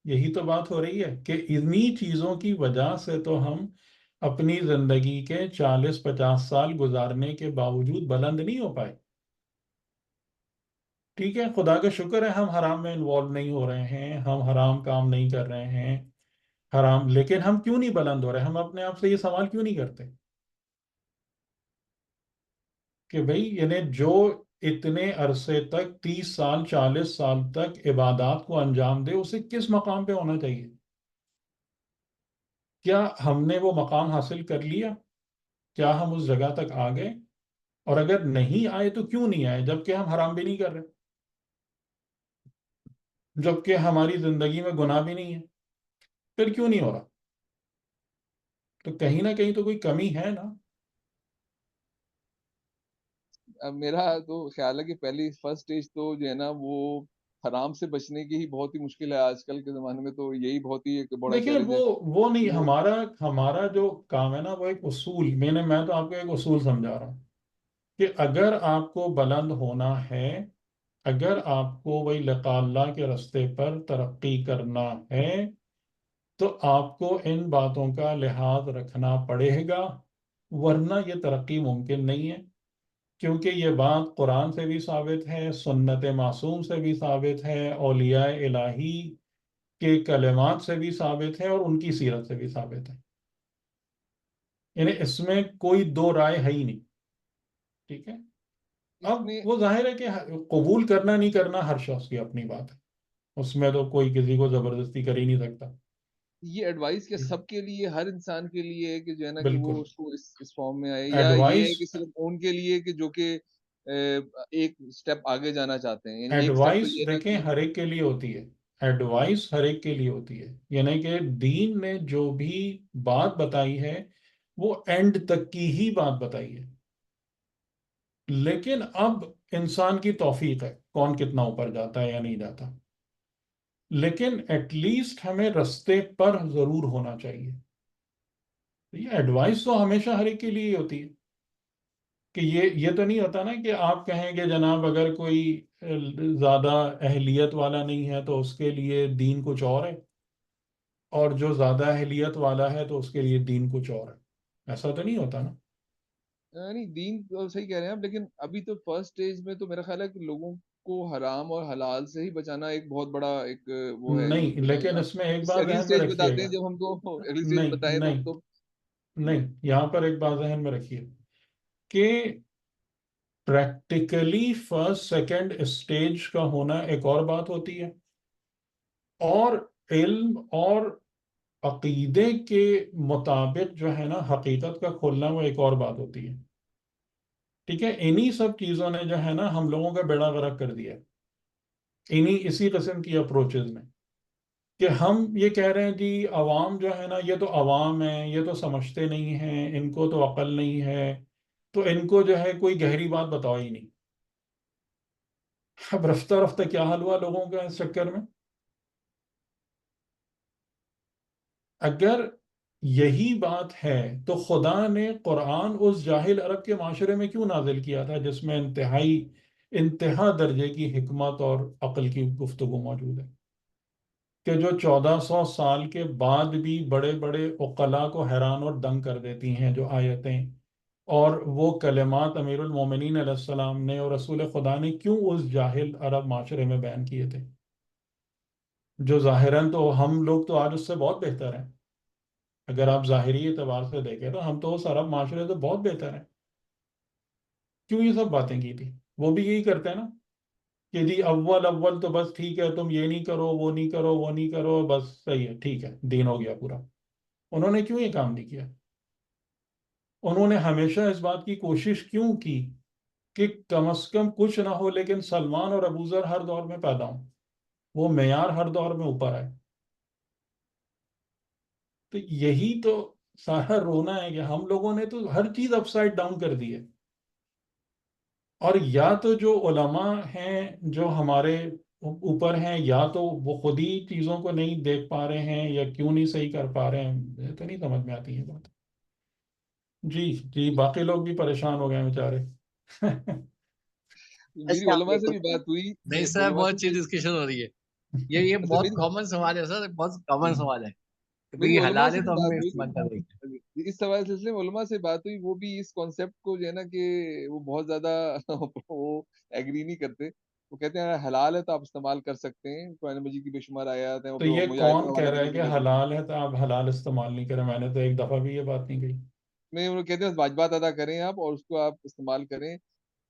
یہی تو بات ہو رہی ہے کہ انہی چیزوں کی وجہ سے تو ہم اپنی زندگی کے 40-50 سال گزارنے کے باوجود بلند نہیں ہو پائے۔ ٹھیک ہے، خدا کا شکر ہے ہم حرام میں انوالو نہیں ہو رہے ہیں، ہم حرام کام نہیں کر رہے ہیں، حرام، لیکن ہم کیوں نہیں بلند ہو رہے؟ ہم اپنے آپ سے یہ سوال کیوں نہیں کرتے کہ بھئی یعنی جو اتنے عرصے تک 30 سال 40 سال تک عبادات کو انجام دے، اسے کس مقام پہ ہونا چاہیے؟ کیا ہم نے وہ مقام حاصل کر لیا؟ کیا ہم اس جگہ تک آ گئے؟ اور اگر نہیں آئے تو کیوں نہیں آئے، جبکہ ہم حرام بھی نہیں کر رہے، جبکہ ہماری زندگی میں گناہ بھی نہیں ہے؟ پھر کیوں نہیں ہو رہا؟ تو کہیں نہ کہیں تو کوئی کمی ہے نا۔ میرا تو خیال ہے کہ پہلی فرسٹ اسٹیج تو جو ہے نا، وہ حرام سے بچنے کی ہی بہت ہی مشکل ہے آج کل کے زمانے میں، تو یہی بہت ہی ایک بڑا دیکھیں چیلنج ہے وہ نہیں، وہ۔ ہمارا جو کام ہے نا، وہ ایک اصول، میں تو آپ کو ایک اصول سمجھا رہا ہوں کہ اگر آپ کو بلند ہونا ہے، اگر آپ کو وہی لقاء اللہ کے راستے پر ترقی کرنا ہے، تو آپ کو ان باتوں کا لحاظ رکھنا پڑے گا، ورنہ یہ ترقی ممکن نہیں ہے۔ کیونکہ یہ بات قرآن سے بھی ثابت ہے، سنت معصوم سے بھی ثابت ہے، اولیاء الہی کے کلمات سے بھی ثابت ہے، اور ان کی سیرت سے بھی ثابت ہے، یعنی اس میں کوئی دو رائے ہے ہی نہیں۔ ٹھیک ہے، اس اب میں وہ ظاہر ہے کہ قبول کرنا نہیں کرنا ہر شخص کی اپنی بات ہے، اس میں تو کوئی کسی کو زبردستی کر ہی نہیں سکتا۔ یہ ایڈوائس کیا سب کے لیے، ہر انسان کے لیے ہے کہ جو ہے نا کہ وہ بالکل، اس کو اس فارم میں آئے، یا یہ ایڈوائس ہے کہ صرف ان کے لیے کہ جو کہ ایک سٹیپ آگے جانا چاہتے ہیں؟ یعنی ایک سٹیپ تو ایڈوائس یہ ہے نا دیکھیں کہ ہر ایک کے لیے ہوتی ہے، ایڈوائس ہر ایک کے لیے ہوتی ہے، یعنی کہ دین نے جو بھی بات بتائی ہے وہ اینڈ تک کی ہی بات بتائی ہے، لیکن اب انسان کی توفیق ہے کون کتنا اوپر جاتا ہے یا نہیں جاتا، لیکن ایٹ لیسٹ ہمیں رستے پر ضرور ہونا چاہیے۔ یہ ایڈوائس تو ہمیشہ ہر ایک کے لیے ہی ہوتی ہے، کہ یہ تو نہیں ہوتا نا کہ آپ کہیں کہ جناب اگر کوئی زیادہ اہلیت والا نہیں ہے تو اس کے لیے دین کچھ اور ہے، اور جو زیادہ اہلیت والا ہے تو اس کے لیے دین کچھ اور ہے، ایسا تو نہیں ہوتا نا۔ نہیں، دین تو صحیح کہہ رہے ہیں آپ، لیکن ابھی تو فرسٹ اسٹیج میں تو میرا خیال ہے کہ لوگوں کو حرام اور حلال سے ہی بچانا ایک بہت بڑا ایک وہ ہے جو نہیں، لیکن اس میں ایک اس سے بات اگلی ذہن میں اسٹیج رکھیے بتاتے ہیں، گا، جب ہم کو اگلی اسٹیج نہیں بتائیں تو ہم نہیں تو نہیں، یہاں پر ایک بات ذہن میں رکھیے کہ پریکٹیکلی فرسٹ سیکنڈ اسٹیج کا ہونا ایک اور بات ہوتی ہے، اور علم اور عقیدے کے مطابق جو ہے نا حقیقت کا کھولنا، وہ ایک اور بات ہوتی ہے۔ ٹھیک ہے، انہی سب چیزوں نے جو ہے نا ہم لوگوں کا بیڑا غرق کر دیا، اسی قسم کی اپروچز نے، کہ ہم یہ کہہ رہے ہیں جی عوام جو ہے نا، یہ تو عوام ہے، یہ تو سمجھتے نہیں ہیں، ان کو تو عقل نہیں ہے، تو ان کو جو ہے کوئی گہری بات بتاؤ ہی نہیں۔ اب رفتہ رفتہ کیا حال ہوا لوگوں کا اس چکر میں؟ اگر یہی بات ہے تو خدا نے قرآن اس جاہل عرب کے معاشرے میں کیوں نازل کیا تھا، جس میں انتہا درجے کی حکمت اور عقل کی گفتگو موجود ہے، کہ جو 1400 سال کے بعد بھی بڑے بڑے عقلاء کو حیران اور دنگ کر دیتی ہیں جو آیتیں اور وہ کلمات امیر المومنین علیہ السلام نے اور رسول خدا نے کیوں اس جاہل عرب معاشرے میں بیان کیے تھے، جو ظاہراً تو ہم لوگ تو آج اس سے بہت بہتر ہیں، اگر آپ ظاہری اعتبار سے دیکھیں تو ہم تو اس عرب معاشرے سے بہت بہتر ہیں. کیوں یہ سب باتیں کی تھی؟ وہ بھی یہی کرتے ہیں نا کہ جی اول اول تو بس ٹھیک ہے، تم یہ نہیں کرو، وہ نہیں کرو، وہ نہیں کرو، بس صحیح ہے، ٹھیک ہے، دین ہو گیا پورا. انہوں نے کیوں یہ کام نہیں کیا؟ انہوں نے ہمیشہ اس بات کی کوشش کیوں کی کہ کم از کم کچھ نہ ہو لیکن سلمان اور ابوذر ہر دور میں پیدا ہوں، وہ معیار ہر دور میں اوپر آئے. تو یہی تو سارا رونا ہے کہ ہم لوگوں نے تو ہر چیز اپ سائڈ ڈاؤن کر دی ہے. اور یا تو جو علماء ہیں جو ہمارے اوپر ہیں، یا تو وہ خود ہی چیزوں کو نہیں دیکھ پا رہے ہیں، یا کیوں نہیں صحیح کر پا رہے ہیں، مجھے تو نہیں سمجھ میں آتی ہے بات. جی جی، باقی لوگ بھی پریشان ہو گئے ہیں بیچارے. میری السلام علماء سے بھی علیکم. بات ہوئی، نہیں سر، علماء بہت سے اچھی بھی ڈسکشن ہو رہی ہے. یہ اصل بہت میری کامن سوال ہے سر، بہت کامن سوال ہے. تو میری یہ علماء حلال سے ہے بھی تو ہم بات بھی استعمال کر رہے ہیں. ہوئی، اس سوال سلسلے میں علماء سے بات ہوئی، وہ بھی اس کانسیپٹ کو جو ہے نا کہ وہ بہت زیادہ وہ ایگری نہیں کرتے. وہ کہتے ہیں حلال ہے تو آپ استعمال کر سکتے ہیں، قرآن مجید کی بے شمار آیات ہیں، تو یہ مجھے آیت کا کون کہہ حوالہ رہا ہے دینے کہ کی ضرورت نہیں. حلال ہے تو آپ حلال استعمال نہیں کریں؟ میں نے تو ایک دفعہ بھی یہ بات نہیں کہی. میں وہ کہتے ہیں بس واجبات ادا کریں آپ اور اس کو آپ استعمال کریں.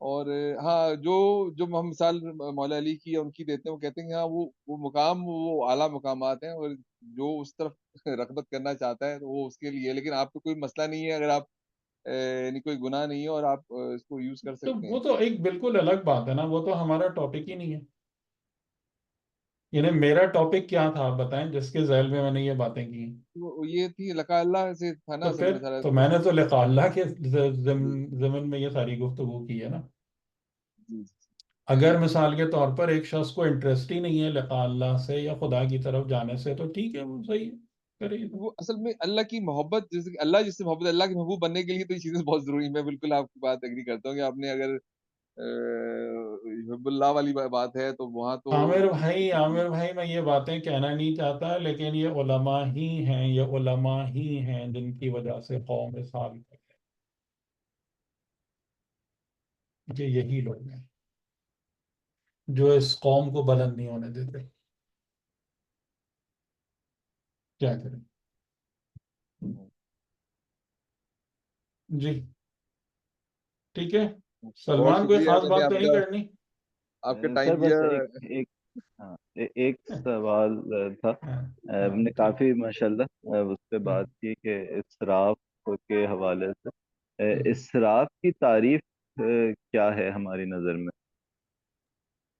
اور ہاں جو ہم مثال مولا علی کی یا ان کی دیتے ہیں، وہ کہتے ہیں کہ ہاں وہ مقام وہ اعلیٰ مقامات ہیں، اور جو اس طرف رغبت کرنا چاہتا ہے تو وہ اس کے لیے ہے، لیکن آپ کو کوئی مسئلہ نہیں ہے اگر آپ یعنی کوئی گناہ نہیں ہے اور آپ اس کو یوز کر تو سکتے ہیں. وہ تو ایک بالکل الگ بات ہے نا، وہ تو ہمارا ٹاپک ہی نہیں ہے. یعنی میرا ٹاپک کیا تھا آپ بتائیں جس کے ذیل میں نے یہ باتیں کی ہیں؟ وہ یہ تھی لقاء اللہ سے تھا نا تو اصل پھر میں سارا. تو میں نے تو لقاء اللہ کے جی ضمن میں یہ ساری گفتگو کی ہے نا. جی اگر مثال کے طور پر ایک شخص کو انٹرسٹ ہی نہیں ہے لقاء اللہ سے یا خدا کی طرف جانے سے، تو ٹھیک ہے، وہ صحیح ہے، کرے گا. وہ اصل میں اللہ کی محبت، جیسے کہ اللہ جس سے محبت، اللہ کی محبوب بننے کے لیے تو یہ چیزیں بہت ضروری ہیں. میں بالکل آپ کی بات ایگری کرتا ہوں کہ آپ نے اگر حب اللہ والی بات ہے تو وہاں تو عامر بھائی، میں یہ باتیں کہنا نہیں چاہتا، لیکن یہ علماء ہی ہیں، یہ علماء ہی ہیں جن کی وجہ سے قوم اس حال میں ہے. کہ یہی لوگ ہیں جو اس قوم کو بلند نہیں ہونے دیتے. کیا کریں؟ جی ٹھیک ہے. بہت سلمان، کوئی شکریہ. خاص میں نے بات تو نہیں کرنی؟ آپ کا سر ٹائم دیا. بس ایک ہاں ایک سوال تھا. ہم نے ٹھیک. کافی ماشاءاللہ اس پہ بات کی کہ اسراف کے حوالے سے اسراف کی تعریف کیا ہے ہماری نظر میں؟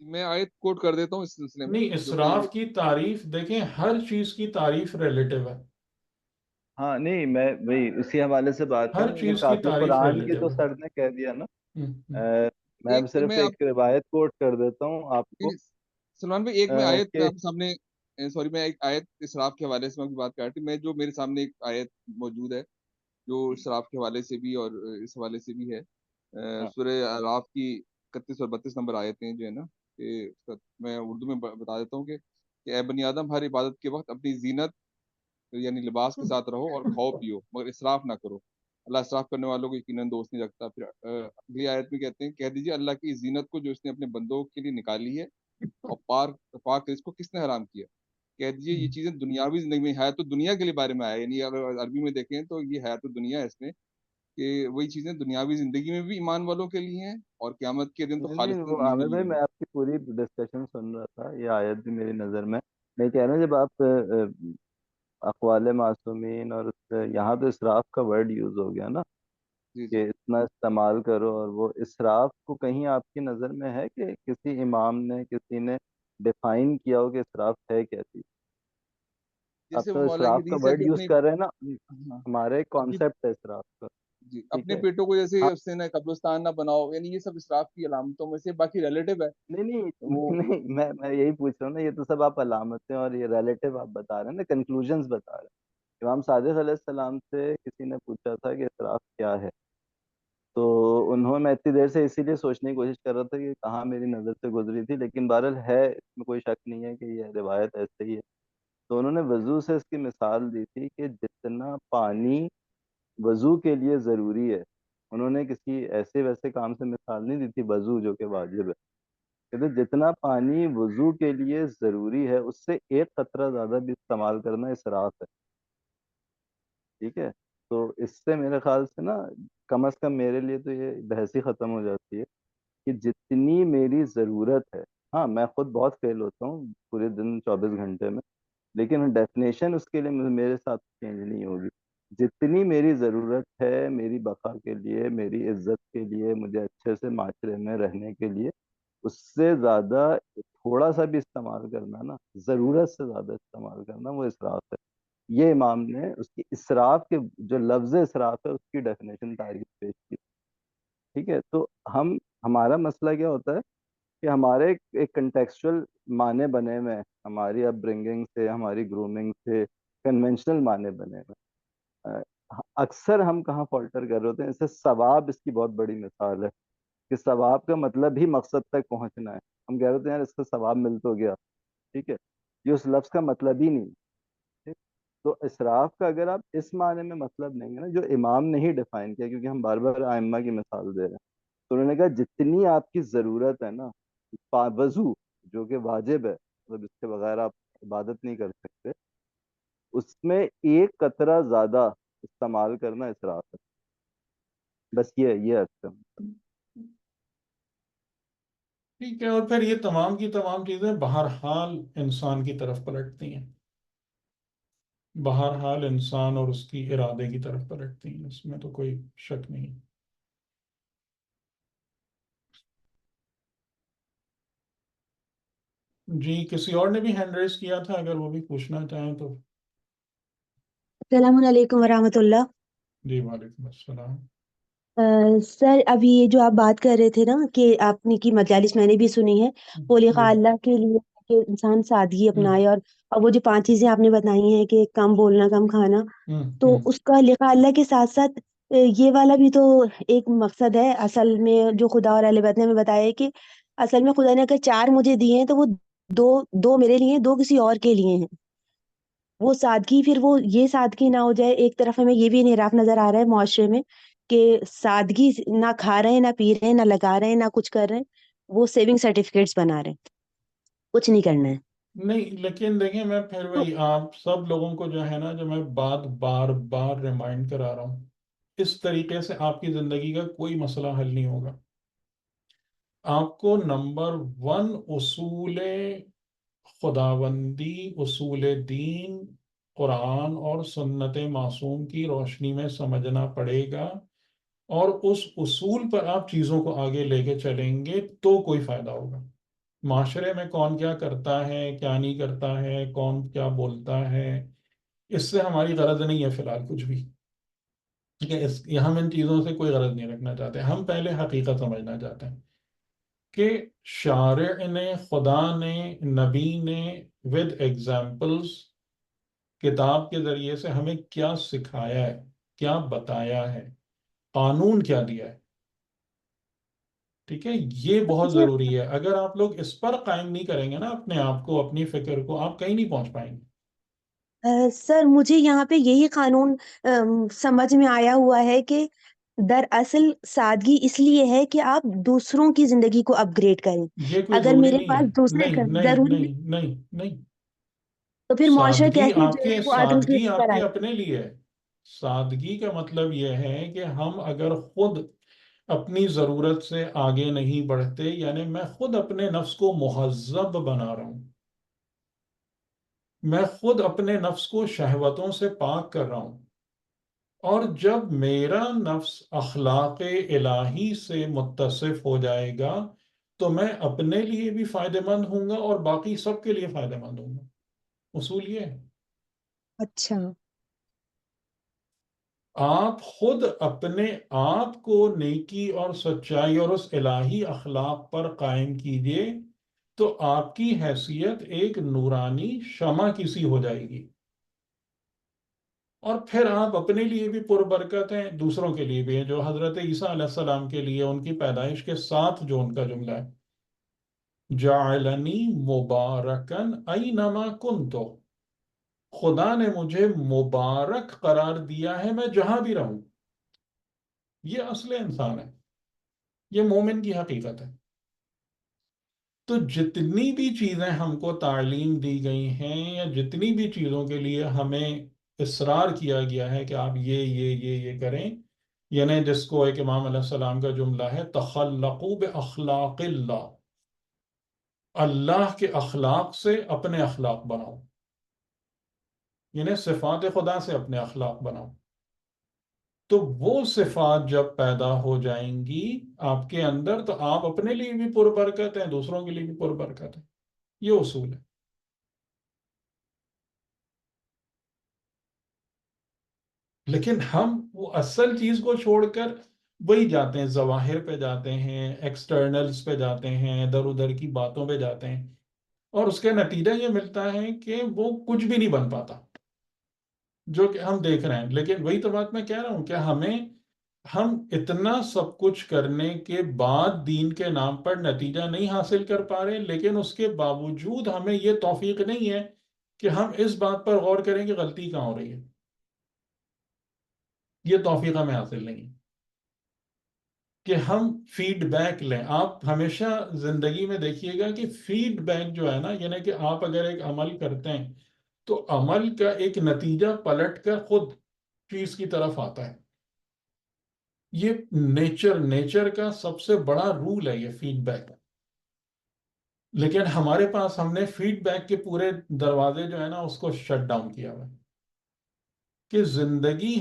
میں آیت کوٹ کر دیتا ہوں اس سلسلے میں، نہیں، جو کہ اسراف کی تعریف دیکھیں، ہر چیز کی تعریف ریلیٹیو ہے. ہاں نہیں، میں وہی اسی حوالے سے بات کر ہر رہا ہوں کہ چیز کی کافی تعریف قرآن کی ریلیٹیو تو ہے. سر نے کہہ دیا نا. ہم. میں ایک صرف میں آپ ایک روایت کوٹ کر دیتا ہوں آپ کو سلمان بھائی، ایک میں آیت میں کہ آپ کے سامنے سوری، میں ایک آیت اسراف کے حوالے سے میں بات کر رہا تھی. میں جو میرے سامنے ایک آیت موجود ہے جو اسراف کے حوالے سے بھی اور اس حوالے سے بھی ہے. سورہ اعراف کی 31 اور 32 نمبر آیتیں جو ہے نا، کہ میں اردو میں بتا دیتا ہوں کہ اے بنی آدم، ہر عبادت کے وقت اپنی زینت یعنی لباس کے ساتھ رہو اور کھاؤ پیو، مگر اسراف نہ کرو. اللہ اسراف کرنے والوں کو یقیناً دوست نہیں رکھتا. پھر اگلی آیت میں کہتے ہیں، کہہ دیجیے اللہ کی اس زینت کو جو اس نے اپنے بندوں کے لیے نکالی ہے، اور پاک رزق کو کس نے حرام کیا. کہہ دیجیے یہ چیزیں دنیاوی زندگی میں، حیات الدنیا کے لیے بارے میں آیا، یعنی اگر عربی میں دیکھیں تو یہ حیات الدنیا ہے اس میں، کہ وہی چیزیں دنیاوی زندگی میں بھی ایمان والوں کے لیے ہیں اور قیامت کے دن تو نہیں نہیں، خالص وہ دین عامر کے بھائی لیے میں ہیں. آپ کی پوری ڈسکشن سن رہا تھا، یہ آیت بھی میری نظر میں کہہ رہا ہوں جب آپ اقوال معصومین اور اس سے یہاں تو اسراف کا ورڈ یوز ہو گیا نا جی کہ جی. اتنا استعمال کرو، اور وہ اسراف کو کہیں آپ کی نظر میں ہے کہ کسی امام نے کسی نے ڈیفائن کیا ہو کہ اسراف ہے کیا چیز؟ اب جیسے تو وہ مولا کی اسراف کا حدیث ہے ورڈ کہ یوز اپنے کر رہے ہیں نا، ہاں ہمارا ایک اپنی کانسیپٹ ہے اسراف کا. جی ٹھیک اپنے ہے. پیٹوں کو جیسے ہاں اس نے قبرستان نہ بناؤ، یعنی یہ سب اسراف کی علامتوں میں سے، باقی ریلیٹو ہے نہیں نہیں وہ. نہیں، میں یہی پوچھ رہا ہوں نا، یہ تو سب آپ علامتیں اور یہ ریلیٹو آپ بتا رہے ہیں نا، کنکلوژنز بتا رہے ہیں. امام صادق علیہ السلام سے کسی نے پوچھا تھا کہ اسراف کیا ہے، تو انہوں میں اتنی دیر سے اسی لیے سوچنے کی کوشش کر رہا تھا کہ کہاں میری نظر سے گزری تھی، لیکن بہرحال ہے، اس میں کوئی شک نہیں ہے کہ یہ روایت ایسے ہی ہے. تو انہوں نے وضو سے اس کی مثال دی تھی کہ جتنا پانی وضو کے لیے ضروری ہے، انہوں نے کسی ایسے ویسے کام سے مثال نہیں دی تھی، وضو جو کہ واجب ہے، کہتے جتنا پانی وضو کے لیے ضروری ہے اس سے ایک قطرہ زیادہ بھی استعمال کرنا اسراف ہے. ٹھیک ہے، تو اس سے میرے خیال سے نا کم از کم میرے لیے تو یہ بحث ہی ختم ہو جاتی ہے کہ جتنی میری ضرورت ہے، ہاں میں خود بہت فیل ہوتا ہوں پورے دن 24 گھنٹے میں، لیکن ڈیفینیشن اس کے لیے میرے ساتھ چینج نہیں ہوگی. جتنی میری ضرورت ہے میری بقا کے لیے، میری عزت کے لیے، مجھے اچھے سے معاشرے میں رہنے کے لیے، اس سے زیادہ تھوڑا سا بھی استعمال کرنا نا، ضرورت سے زیادہ استعمال کرنا، وہ اسراف ہے. یہ امام نے اس کی اسراف کے جو لفظ اسراف ہے اس کی ڈیفینیشن تاریخ پیش کی. ٹھیک ہے، تو ہمارا مسئلہ کیا ہوتا ہے کہ ہمارے ایک کنٹیکسچل معنی بنے ہوئے ہیں، ہماری اپ برنگنگ سے، ہماری گرومنگ سے کنونشنل معنی بنے ہوئے ہیں. اکثر ہم کہاں فالٹر کر رہے ہوتے ہیں؟ اسے ثواب اس کی بہت بڑی مثال ہے کہ ثواب کا مطلب ہی مقصد تک پہنچنا ہے. ہم کہہ رہے ہوتے ہیں یار اس کا ثواب مل تو گیا، ٹھیک ہے، یہ اس لفظ کا مطلب ہی نہیں. ٹھیک؟ تو اسراف کا اگر آپ اس معنی میں مطلب نہیں ہے نا جو امام نے ہی ڈیفائن کیا، کیونکہ ہم بار بار ائمہ کی مثال دے رہے ہیں، تو انہوں نے کہا جتنی آپ کی ضرورت ہے نا، وضو جو کہ واجب ہے، مطلب اس کے بغیر آپ عبادت نہیں کر سکتے، اس میں ایک قطرہ زیادہ استعمال کرنا اسراف ہے. بس یہ اچھا. ٹھیک ہے، اور پھر یہ تمام کی تمام چیزیں بہرحال انسان کی طرف پلٹتی ہیں، بہرحال انسان اور اس کی ارادے کی طرف پلٹتی ہیں، اس میں تو کوئی شک نہیں. جی کسی اور نے بھی ہینڈ ریز کیا تھا، اگر وہ بھی پوچھنا چاہیں تو. السلام علیکم ورحمۃ اللہ. جی وعلیکم السلام. سر ابھی یہ جو آپ بات کر رہے تھے نا کہ آپ نے کی مجالس میں نے بھی سنی ہے، وہ جی. لکھا اللہ کے لیے کہ انسان سادگی ہوں اپنائے، اور وہ جو 5 چیزیں آپ نے بتائی ہیں کہ کم بولنا کم کھانا، ہوں تو ہوں اس کا لکھا اللہ کے ساتھ ساتھ یہ والا بھی تو ایک مقصد ہے اصل میں، جو خدا اور اہل بیت نے ہمیں بتایا ہے کہ اصل میں خدا نے اگر 4 مجھے دیے ہیں تو وہ دو دو میرے لیے ہیں، 2 کسی اور کے لیے ہیں. وہ سادگی، پھر وہ یہ سادگی نہ ہو جائے. ایک طرف ہمیں یہ بھی انحراف نظر آ رہا ہے معاشرے میں کہ سادگی، نہ کھا رہے ہیں، نہ پی رہے ہیں، نہ لگا رہے ہیں، نہ کچھ کر رہے ہیں، وہ سیونگ سرٹیفکیٹس بنا رہے ہیں، کچھ نہیں کرنا ہے. نہیں، لیکن دیکھیں میں پھر تو وہی آپ سب لوگوں کو جو ہے نا، جو میں بات بار بار ریمائنڈ کرا رہا ہوں، اس طریقے سے آپ کی زندگی کا کوئی مسئلہ حل نہیں ہوگا. آپ کو نمبر 1 اصول خداوندی، اصول دین، قرآن اور سنت معصوم کی روشنی میں سمجھنا پڑے گا، اور اس اصول پر آپ چیزوں کو آگے لے کے چلیں گے تو کوئی فائدہ ہوگا. معاشرے میں کون کیا کرتا ہے، کیا نہیں کرتا ہے، کون کیا بولتا ہے، اس سے ہماری غرض نہیں ہے فی الحال کچھ بھی. ٹھیک ہے، ہم ان چیزوں سے کوئی غرض نہیں رکھنا چاہتے، ہم پہلے حقیقت سمجھنا چاہتے ہیں کہ شارع نے، خدا نے، نبی نے ود ایگزامپلس کتاب کے ذریعے سے ہمیں کیا سکھایا ہے، کیا بتایا ہے، قانون کیا دیا ہے. ٹھیک ہے، یہ بہت مجھے ضروری ہے. اگر آپ لوگ اس پر قائم نہیں کریں گے نا اپنے آپ کو، اپنی فکر کو، آپ کہیں نہیں پہنچ پائیں گے. سر مجھے یہاں پہ یہی قانون سمجھ میں آیا ہوا ہے کہ دراصل سادگی اس لیے ہے کہ آپ دوسروں کی زندگی کو اپ گریڈ کریں. یہ کوئی اگر ضروری میرے نہیں ہے. پاس دوسرے نہیں نہیں ضروری نہیں نہیں نہیں. تو پھر معاشرہ سادگی کیسے آپ جو کے ہے وہ عدم سادگی آپ پر کے آئے. اپنے لیے ہے. سادگی کا مطلب یہ ہے کہ ہم اگر خود اپنی ضرورت سے آگے نہیں بڑھتے، یعنی میں خود اپنے نفس کو مہذب بنا رہا ہوں، میں خود اپنے نفس کو شہوتوں سے پاک کر رہا ہوں، اور جب میرا نفس اخلاق الہی سے متصف ہو جائے گا تو میں اپنے لیے بھی فائدہ مند ہوں گا اور باقی سب کے لیے فائدہ مند ہوں گا. اصول یہ ہے. اچھا. آپ خود اپنے آپ کو نیکی اور سچائی اور اس الہی اخلاق پر قائم کیجئے تو آپ کی حیثیت ایک نورانی شمع کی سی ہو جائے گی، اور پھر آپ اپنے لیے بھی پربرکت ہیں، دوسروں کے لیے بھی ہیں. جو حضرت عیسیٰ علیہ السلام کے لیے ان کی پیدائش کے ساتھ جو ان کا جملہ ہے، جعلنی مبارکن اینما کنتو، خدا نے مجھے مبارک قرار دیا ہے میں جہاں بھی رہوں. یہ اصل انسان ہے، یہ مومن کی حقیقت ہے. تو جتنی بھی چیزیں ہم کو تعلیم دی گئی ہیں، یا جتنی بھی چیزوں کے لیے ہمیں اصرار کیا گیا ہے کہ آپ یہ کریں، یعنی جس کو ایک امام علیہ السلام کا جملہ ہے، تخلقوا باخلاق اللہ، اللہ کے اخلاق سے اپنے اخلاق بناؤ، یعنی صفات خدا سے اپنے اخلاق بناؤ. تو وہ صفات جب پیدا ہو جائیں گی آپ کے اندر، تو آپ اپنے لیے بھی پربرکت ہیں، دوسروں کے لیے بھی پربرکت ہیں. یہ اصول ہے. لیکن ہم وہ اصل چیز کو چھوڑ کر وہی جاتے ہیں، ظواہر پہ جاتے ہیں، ایکسٹرنلز پہ جاتے ہیں، ادھر ادھر کی باتوں پہ جاتے ہیں، اور اس کا نتیجہ یہ ملتا ہے کہ وہ کچھ بھی نہیں بن پاتا جو کہ ہم دیکھ رہے ہیں. لیکن وہی تو بات میں کہہ رہا ہوں کہ ہم اتنا سب کچھ کرنے کے بعد دین کے نام پر نتیجہ نہیں حاصل کر پا رہے، لیکن اس کے باوجود ہمیں یہ توفیق نہیں ہے کہ ہم اس بات پر غور کریں کہ غلطی کہاں ہو رہی ہے. یہ توفیق ہمیں حاصل نہیں ہے کہ ہم فیڈ بیک لیں. آپ ہمیشہ زندگی میں دیکھیے گا کہ فیڈ بیک جو ہے نا، یعنی کہ آپ اگر ایک عمل کرتے ہیں تو عمل کا ایک نتیجہ پلٹ کر خود چیز کی طرف آتا ہے. یہ نیچر کا سب سے بڑا رول ہے، یہ فیڈ بیک. لیکن ہمارے پاس ہم نے فیڈ بیک کے پورے دروازے جو ہے نا اس کو شٹ ڈاؤن کیا ہوا ہے کہ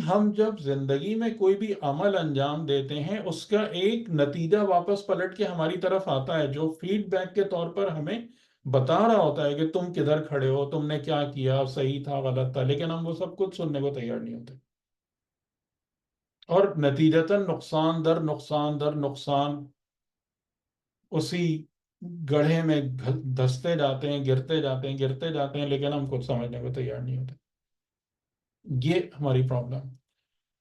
ہم جب زندگی میں کوئی بھی عمل انجام دیتے ہیں اس کا ایک نتیجہ واپس پلٹ کے ہماری طرف آتا ہے، جو فیڈ بیک کے طور پر ہمیں بتا رہا ہوتا ہے کہ تم کدھر کھڑے ہو، تم نے کیا کیا، صحیح تھا غلط تھا، لیکن ہم وہ سب کچھ سننے کو تیار نہیں ہوتے. اور نتیجتاً نقصان در نقصان در نقصان اسی گڑھے میں دھستے جاتے ہیں، گرتے جاتے ہیں، لیکن ہم کچھ سمجھنے کو تیار نہیں ہوتے. یہ ہماری پرابلم.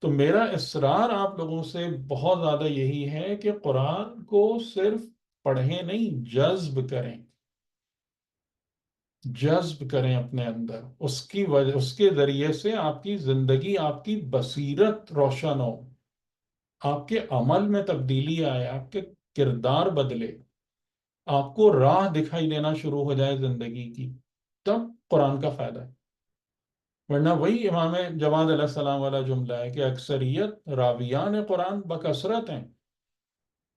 تو میرا اصرار آپ لوگوں سے بہت زیادہ یہی ہے کہ قرآن کو صرف پڑھیں نہیں، جذب کریں اپنے اندر. اس کے ذریعے سے آپ کی زندگی، آپ کی بصیرت روشن ہو، آپ کے عمل میں تبدیلی آئے، آپ کے کردار بدلے، آپ کو راہ دکھائی دینا شروع ہو جائے زندگی کی. تب قرآن کا فائدہ ہے. ورنہ وہی امام جواد علیہ السلام والا جملہ ہے کہ اکثریت راویان قرآن بکثرت ہیں،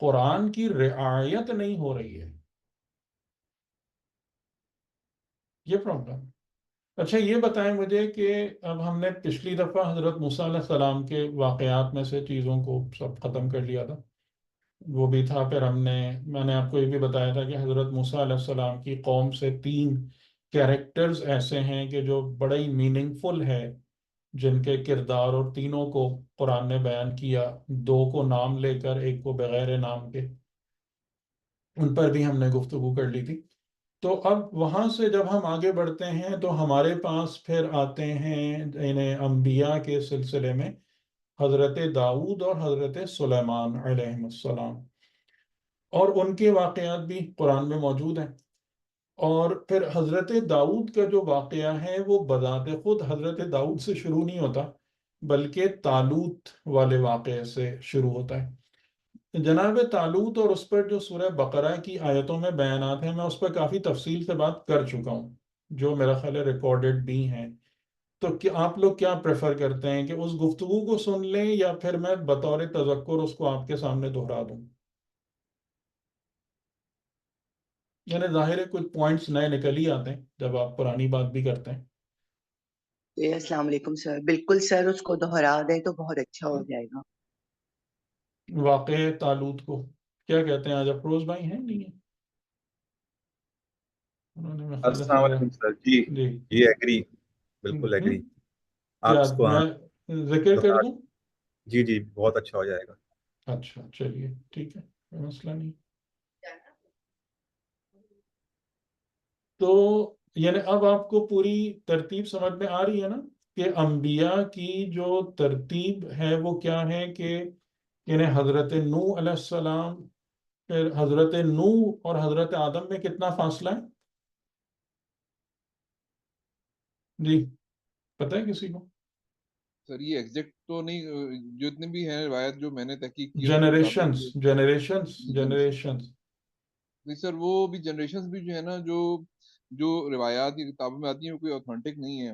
قرآن کی رعایت نہیں ہو رہی ہے. یہ پرابلم. اچھا یہ بتائیں مجھے کہ اب ہم نے پچھلی دفعہ حضرت موسیٰ علیہ السلام کے واقعات میں سے چیزوں کو سب ختم کر لیا تھا. وہ بھی تھا، پھر میں نے آپ کو یہ بھی بتایا تھا کہ حضرت موسیٰ علیہ السلام کی قوم سے 3 کیریکٹرز ایسے ہیں کہ جو بڑے ہی میننگ فل ہے، جن کے کردار اور تینوں کو قرآن نے بیان کیا، 2 کو نام لے کر، ایک کو بغیر نام کے. ان پر بھی ہم نے گفتگو کر لی تھی. تو اب وہاں سے جب ہم آگے بڑھتے ہیں تو ہمارے پاس پھر آتے ہیں انبیاء کے سلسلے میں حضرت داؤد اور حضرت سلیمان علیہ السلام، اور ان کے واقعات بھی قرآن میں موجود ہیں. اور پھر حضرت داؤد کا جو واقعہ ہے وہ بذات خود حضرت داؤد سے شروع نہیں ہوتا، بلکہ طالوت والے واقعے سے شروع ہوتا ہے. جناب طالوت اور اس پر جو سورہ بقرہ کی آیتوں میں بیانات ہیں، میں اس پر کافی تفصیل سے بات کر چکا ہوں، جو میرا خیال ہے ریکارڈڈ بھی ہیں. تو کیا آپ لوگ کیا پریفر کرتے ہیں کہ اس گفتگو کو سن لیں یا پھر میں بطور تذکر اس کو آپ کے سامنے دہرا دوں؟ یعنی ظاہر ہے کچھ پوائنٹس نئے نکل ہی آتے ہیں جب آپ پرانی بات بھی کرتے ہیں. السلام علیکم سر. بالکل سر، اس کو دہرا دیں تو بہت اچھا ہو جائے گا. واقع طالوت کو کیا کہتے ہیں؟ آج افروز بھائی ہیں نہیں ہیں؟ انہوں نے میرے خیال السلام سے علیکم سر. جی جی جی ایگری، بالکل ایگری. آپ کیا اس کو میں ذکر کر دوہرا دوں؟ جی جی بہت اچھا ہو جائے گا. اچھا چلیے ٹھیک ہے، کوئی مسئلہ نہیں. تو یعنی اب آپ کو پوری ترتیب سمجھ میں آ رہی ہے نا کہ انبیاء کی جو ترتیب ہے وہ کیا ہے کہ یعنی حضرت نوح علیہ السلام، پھر حضرت نوح اور حضرت آدم میں کتنا فاصلہ ہے؟ جی پتہ ہے کسی کو؟ سر یہ ایگزیکٹ تو نہیں، جو اتنے بھی ہیں روایت جو میں نے تحقیق کی اس کے مطابق جنریشنز نہیں سر، وہ بھی جنریشنز بھی جو ہے نا، جو روایات کی کتابوں میں آتی ہیں وہ کوئی اوتھینٹک نہیں ہے.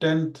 10th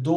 2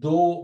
2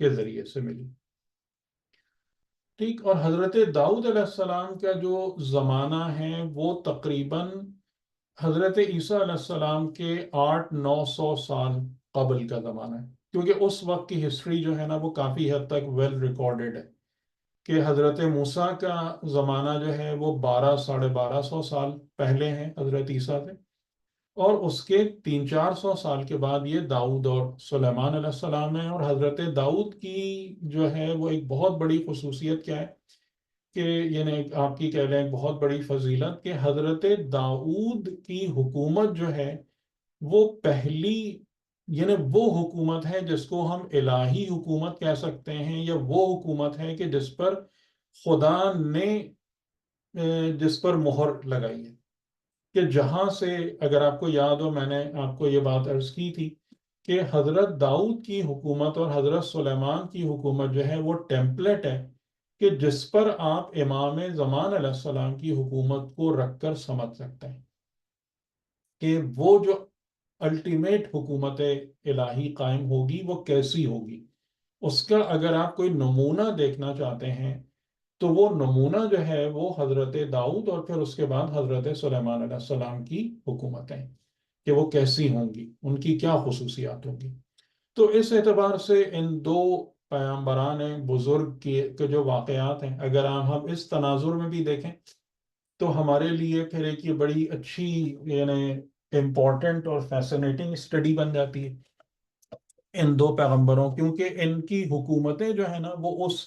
کے ذریعے سے ملی. ٹھیک. اور حضرت داؤد علیہ السلام کا جو زمانہ ہے وہ تقریباً حضرت عیسیٰ علیہ السلام کے 800-900 سال قبل کا زمانہ ہے، کیونکہ اس وقت کی ہسٹری جو ہے نا وہ کافی حد تک ویل ریکارڈڈ ہے کہ حضرت موسیٰ کا زمانہ جو ہے وہ 1200-1250 سال پہلے ہے حضرت عیسیٰ سے، اور اس کے 300-400 سال کے بعد یہ داؤد اور سلیمان علیہ السلام ہے. اور حضرت داؤد کی جو ہے وہ ایک بہت بڑی خصوصیت کیا ہے کہ یعنی آپ کی کہہ لیں ایک بہت بڑی فضیلت کہ حضرت داؤد کی حکومت جو ہے وہ پہلی یعنی وہ حکومت ہے جس کو ہم الہی حکومت کہہ سکتے ہیں، یا وہ حکومت ہے کہ جس پر خدا نے جس پر مہر لگائی ہے، کہ جہاں سے اگر آپ کو یاد ہو میں نے آپ کو یہ بات عرض کی تھی کہ حضرت داؤد کی حکومت اور حضرت سلیمان کی حکومت جو ہے وہ ٹیمپلیٹ ہے کہ جس پر آپ امام زمان علیہ السلام کی حکومت کو رکھ کر سمجھ سکتے ہیں کہ وہ جو الٹیمیٹ حکومت الہی قائم ہوگی وہ کیسی ہوگی. اس کا اگر آپ کوئی نمونہ دیکھنا چاہتے ہیں تو وہ نمونہ جو ہے وہ حضرت داؤد اور پھر اس کے بعد حضرت سلیمان علیہ السلام کی حکومتیں کہ وہ کیسی ہوں گی، ان کی کیا خصوصیات ہوں گی. تو اس اعتبار سے ان دو پیامبران بزرگ کے جو واقعات ہیں اگر ہم اس تناظر میں بھی دیکھیں تو ہمارے لیے پھر ایک یہ بڑی اچھی یعنی امپورٹنٹ اور فیسنیٹنگ اسٹڈی بن جاتی ہے ان دو پیغمبروں، کیونکہ ان کی حکومتیں جو ہیں نا وہ اس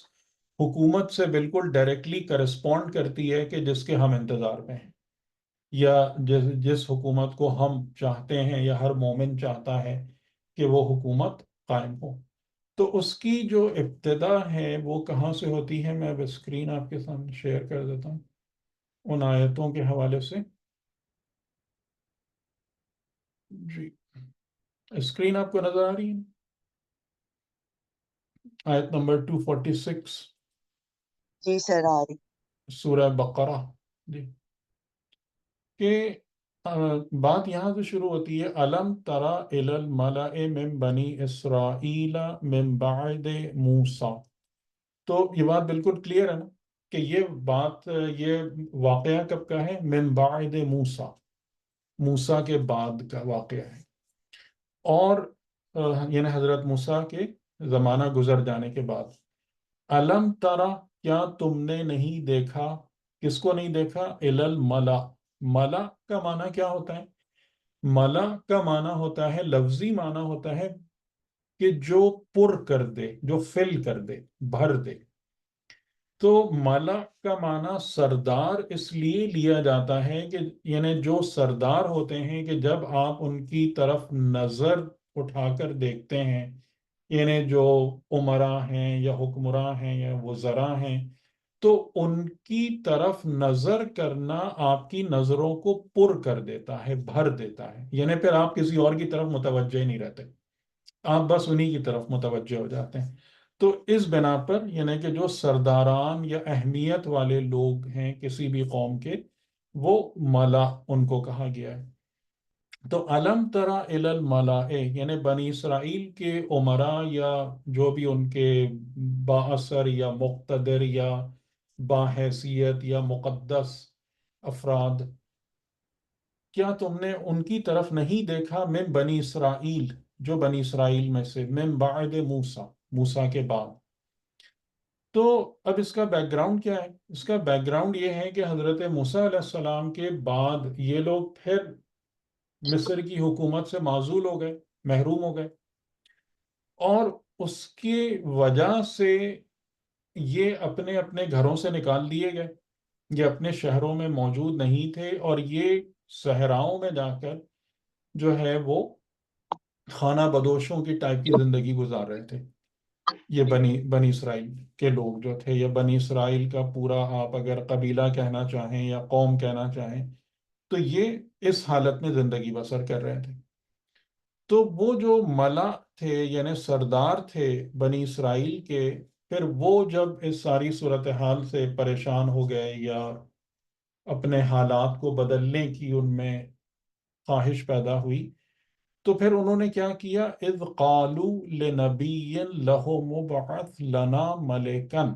حکومت سے بالکل ڈائریکٹلی کرسپونڈ کرتی ہے کہ جس کے ہم انتظار میں ہیں، یا جس حکومت کو ہم چاہتے ہیں یا ہر مومن چاہتا ہے کہ وہ حکومت قائم ہو. تو اس کی جو ابتدا ہے وہ کہاں سے ہوتی ہے، میں اب اسکرین آپ کے سامنے شیئر کر دیتا ہوں ان آیتوں کے حوالے سے. جی اسکرین آپ کو نظر آ رہی ہے؟ آیت نمبر 246 جی سر آ رہی. سورہ بقرہ. جی کہ بات یہاں سے شروع ہوتی ہے الم ترا الی الملأ من بنی اسرائیل من بعد موسیٰ. تو یہ بات بالکل کلیئر ہے نا کہ یہ واقعہ کب کا ہے؟ من بعد موسیٰ، موسیٰ کے بعد کا واقعہ ہے، اور یعنی حضرت موسیٰ کے زمانہ گزر جانے کے بعد. الم ترا، کیا تم نے نہیں دیکھا؟ کس کو نہیں دیکھا؟ الی الملأ. ملا کا معنی کیا ہوتا ہے؟ ملا کا معنی ہوتا ہے، لفظی معنی ہوتا ہے کہ جو پر کر دے، جو فل کر دے، بھر دے. تو ملا کا معنی سردار اس لیے لیا جاتا ہے کہ یعنی جو سردار ہوتے ہیں کہ جب آپ ان کی طرف نظر اٹھا کر دیکھتے ہیں، یعنی جو امراء ہیں یا حکمراں ہیں یا وزراء ہیں، تو ان کی طرف نظر کرنا آپ کی نظروں کو پر کر دیتا ہے، بھر دیتا ہے، یعنی پھر آپ کسی اور کی طرف متوجہ ہی نہیں رہتے، آپ بس انہی کی طرف متوجہ ہو جاتے ہیں. تو اس بنا پر یعنی کہ جو سرداران یا اہمیت والے لوگ ہیں کسی بھی قوم کے، وہ ملا ان کو کہا گیا ہے. تو علم ترا الی الملائ یعنی بنی اسرائیل کے امراء یا جو بھی ان کے بااثر یا مقتدر یا باحیثیت یا مقدس افراد، کیا تم نے ان کی طرف نہیں دیکھا؟ من بنی اسرائیل، جو بنی اسرائیل میں سے، من بعد موسیٰ، موسیٰ کے بعد. تو اب اس کا بیک گراؤنڈ کیا ہے؟ اس کا بیک گراؤنڈ یہ ہے کہ حضرت موسیٰ علیہ السلام کے بعد یہ لوگ پھر مصر کی حکومت سے معزول ہو گئے، محروم ہو گئے، اور اس کی وجہ سے یہ اپنے اپنے گھروں سے نکال دیے گئے، یہ اپنے شہروں میں موجود نہیں تھے، اور یہ صحراؤں میں جا کر جو ہے وہ خانہ بدوشوں کی ٹائپ کی زندگی گزار رہے تھے. یہ بنی اسرائیل کے لوگ جو تھے، یا بنی اسرائیل کا پورا آپ اگر قبیلہ کہنا چاہیں یا قوم کہنا چاہیں، تو یہ اس حالت میں زندگی بسر کر رہے تھے. تو وہ جو ملا تھے یعنی سردار تھے بنی اسرائیل کے، پھر وہ جب اس ساری صورتحال سے پریشان ہو گئے یا اپنے حالات کو بدلنے کی ان میں خواہش پیدا ہوئی، تو پھر انہوں نے کیا کیا، اذ قالوا لنبی لہ مبعث لنا ملکن،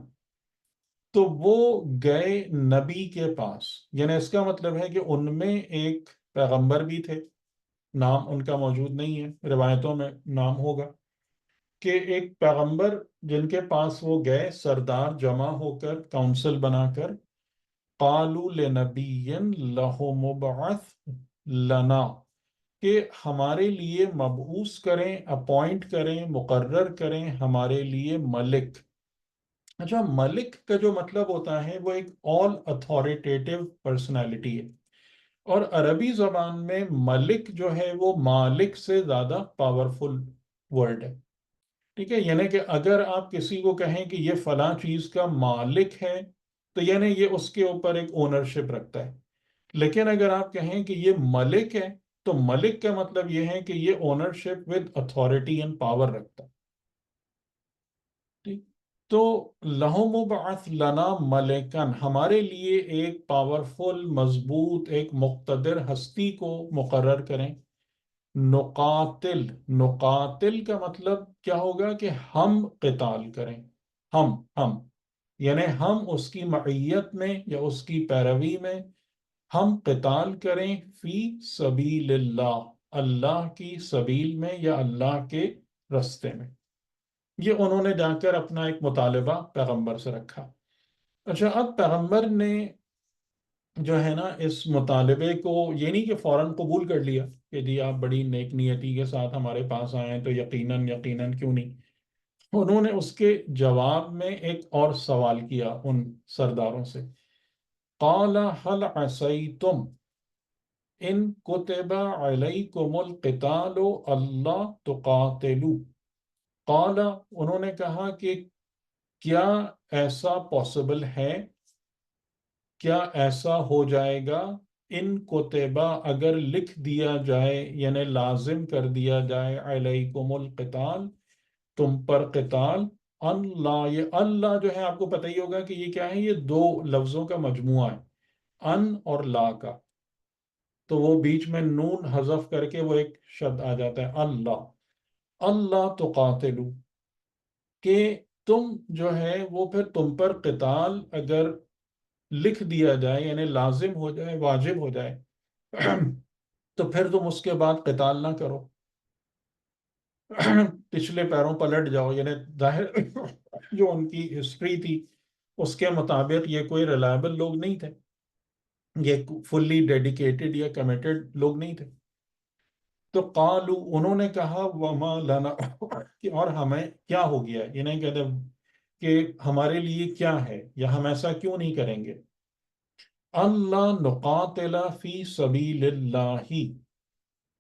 تو وہ گئے نبی کے پاس، یعنی اس کا مطلب ہے کہ ان میں ایک پیغمبر بھی تھے، نام ان کا موجود نہیں ہے، روایتوں میں نام ہوگا کہ ایک پیغمبر جن کے پاس وہ گئے، سردار جمع ہو کر، کونسل بنا کر، قالوا لنبی لہ مبعث لنا، کہ ہمارے لیے مبعوث کریں، اپوائنٹ کریں، مقرر کریں ہمارے لیے ملک۔ اچھا، ملک کا جو مطلب ہوتا ہے وہ ایک آل اتھارٹیٹیو پرسنالٹی ہے، اور عربی زبان میں ملک جو ہے وہ مالک سے زیادہ پاورفل ورڈ ہے، ٹھیک ہے؟ یعنی کہ اگر آپ کسی کو کہیں کہ یہ فلاں چیز کا مالک ہے، تو یعنی یہ اس کے اوپر ایک اونرشپ رکھتا ہے، لیکن اگر آپ کہیں کہ یہ ملک ہے، تو ملک کا مطلب یہ ہے کہ یہ ownership with authority and power رکھتا ہے، ٹھیک؟ تو لَهُ مُبْعَثْ لَنَا مَلِكًا، ہمارے لیے ایک پاورفل، مضبوط، ایک مقتدر ہستی کو مقرر کریں۔ نقاتل، نقاتل کا مطلب کیا ہوگا کہ ہم قتال کریں، ہم یعنی ہم اس کی معیت میں یا اس کی پیروی میں ہم قتال کریں، فی سبیل اللہ، اللہ کی سبیل میں یا اللہ کے رستے میں۔ یہ انہوں نے جا کر اپنا ایک مطالبہ پیغمبر سے رکھا۔ اچھا، اب پیغمبر نے جو ہے نا اس مطالبے کو یہ نہیں کہ فوراً قبول کر لیا کہ جی آپ بڑی نیک نیتی کے ساتھ ہمارے پاس آئے ہیں تو یقیناً کیوں نہیں۔ انہوں نے اس کے جواب میں ایک اور سوال کیا ان سرداروں سے، قال هل عصیتم ان کتب علیکم القتال اللہ تقاتلوا، قال، انہوں نے کہا کہ کیا ایسا پاسبل ہے، کیا ایسا ہو جائے گا، ان کتبہ اگر لکھ دیا جائے، یعنی لازم کر دیا جائے، علیکم القتال، تم پر قتال، اللہ، یہ اللہ جو ہے آپ کو پتہ ہی ہوگا کہ یہ کیا ہے، یہ دو لفظوں کا مجموعہ ہے، ان اور لا کا، تو وہ بیچ میں نون حذف کر کے وہ ایک شبد آ جاتا ہے اللہ، اللہ تقاتلو، کہ تم جو ہے وہ پھر تم پر قتال اگر لکھ دیا جائے، یعنی لازم ہو جائے، واجب ہو جائے، تو پھر تم اس کے بعد قتال نہ کرو، پچھلے پیروں پلٹ جاؤ، یعنی ظاہر جو ان کی ہسٹری تھی اس کے مطابق یہ کوئی ریلائبل لوگ نہیں تھے، یہ فلی ڈیڈیکیٹڈ یا کمیٹڈ لوگ نہیں تھے۔ تو قالو، انہوں نے کہا، وما لنا، کہ اور ہمیں کیا ہو گیا، یہ نہیں کہتے کہ ہمارے لیے کیا ہے یا ہم ایسا کیوں نہیں کریں گے، اللہ نقاتل فی سبیل اللہ،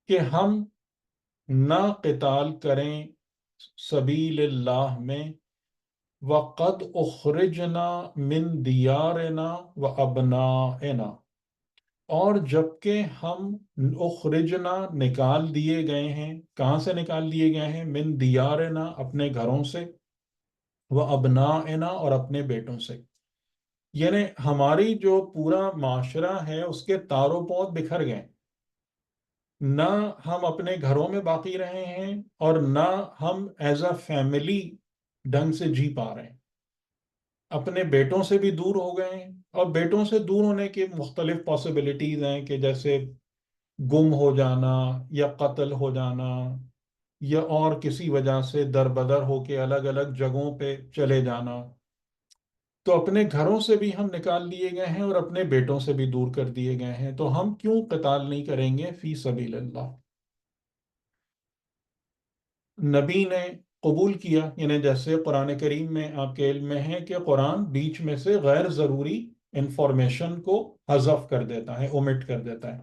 کہ ہم نہ قتال کریں سبیل اللہ میں، وقد اخرجنا من دیارنا و ابنائنا، اور جبکہ ہم اخرجنا نکال دیے گئے ہیں، کہاں سے نکال دیے گئے ہیں، من دیارنا اپنے گھروں سے، و ابنائنا اور اپنے بیٹوں سے، یعنی ہماری جو پورا معاشرہ ہے اس کے تار و پود بکھر گئے، نہ ہم اپنے گھروں میں باقی رہے ہیں اور نہ ہم ایز اے فیملی ڈھنگ سے جی پا رہے ہیں، اپنے بیٹوں سے بھی دور ہو گئے ہیں، اور بیٹوں سے دور ہونے کی مختلف پاسبلٹیز ہیں کہ جیسے گم ہو جانا یا قتل ہو جانا یا اور کسی وجہ سے در بدر ہو کے الگ الگ جگہوں پہ چلے جانا، تو اپنے گھروں سے بھی ہم نکال دیے گئے ہیں اور اپنے بیٹوں سے بھی دور کر دیے گئے ہیں، تو ہم کیوں قتال نہیں کریں گے فی سبیل اللہ۔ نبی نے قبول کیا، یعنی جیسے قرآن کریم میں آپ کے علم میں ہے کہ قرآن بیچ میں سے غیر ضروری انفارمیشن کو حذف کر دیتا ہے، اومٹ کر دیتا ہے،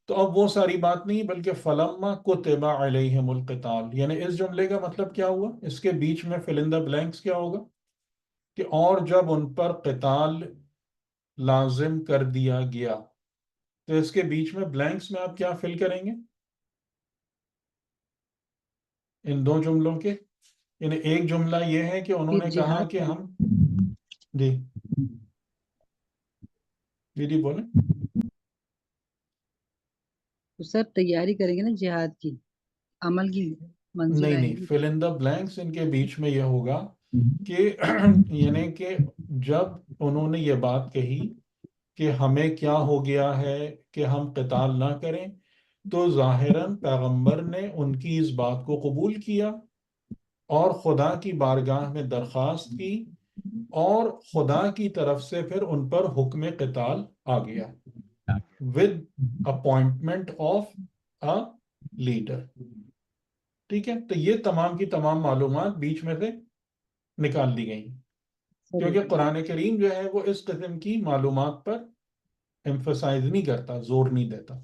تو اب وہ ساری بات نہیں، بلکہ فلما کتب علیہم القتال، یعنی اس جملے کا مطلب کیا ہوا، اس کے بیچ میں فل ان دا بلینکس کیا ہوگا کہ اور جب ان پر قتال لازم کر دیا گیا، تو اس کے بیچ میں بلینکس میں آپ کیا فل کریں گے ان دو جملوں کے، یعنی ایک جملہ یہ ہے کہ انہوں پھر نے کہا جہاد کہ کریں۔ ہم، جی جی بولیں، تو سر تیاری کریں گے نا جہاد کی، عمل کی منزل نہیں آئے نہیں، گی. فل ان دا بلینکس ان کے بیچ میں یہ ہوگا کہ یعنی کہ جب انہوں نے یہ بات کہی کہ ہمیں کیا ہو گیا ہے کہ ہم قتال نہ کریں، تو ظاہراً پیغمبر نے ان کی اس بات کو قبول کیا اور خدا کی بارگاہ میں درخواست کی، اور خدا کی طرف سے پھر ان پر حکم قتال آ گیا with appointment of a leader. ٹھیک ہے، تو یہ تمام کی تمام معلومات بیچ میں سے نکال دی گئی، کیونکہ قرآن کریم جو ہے وہ اس قسم کی معلومات پر ایمفسائز نہیں کرتا، زور نہیں دیتا.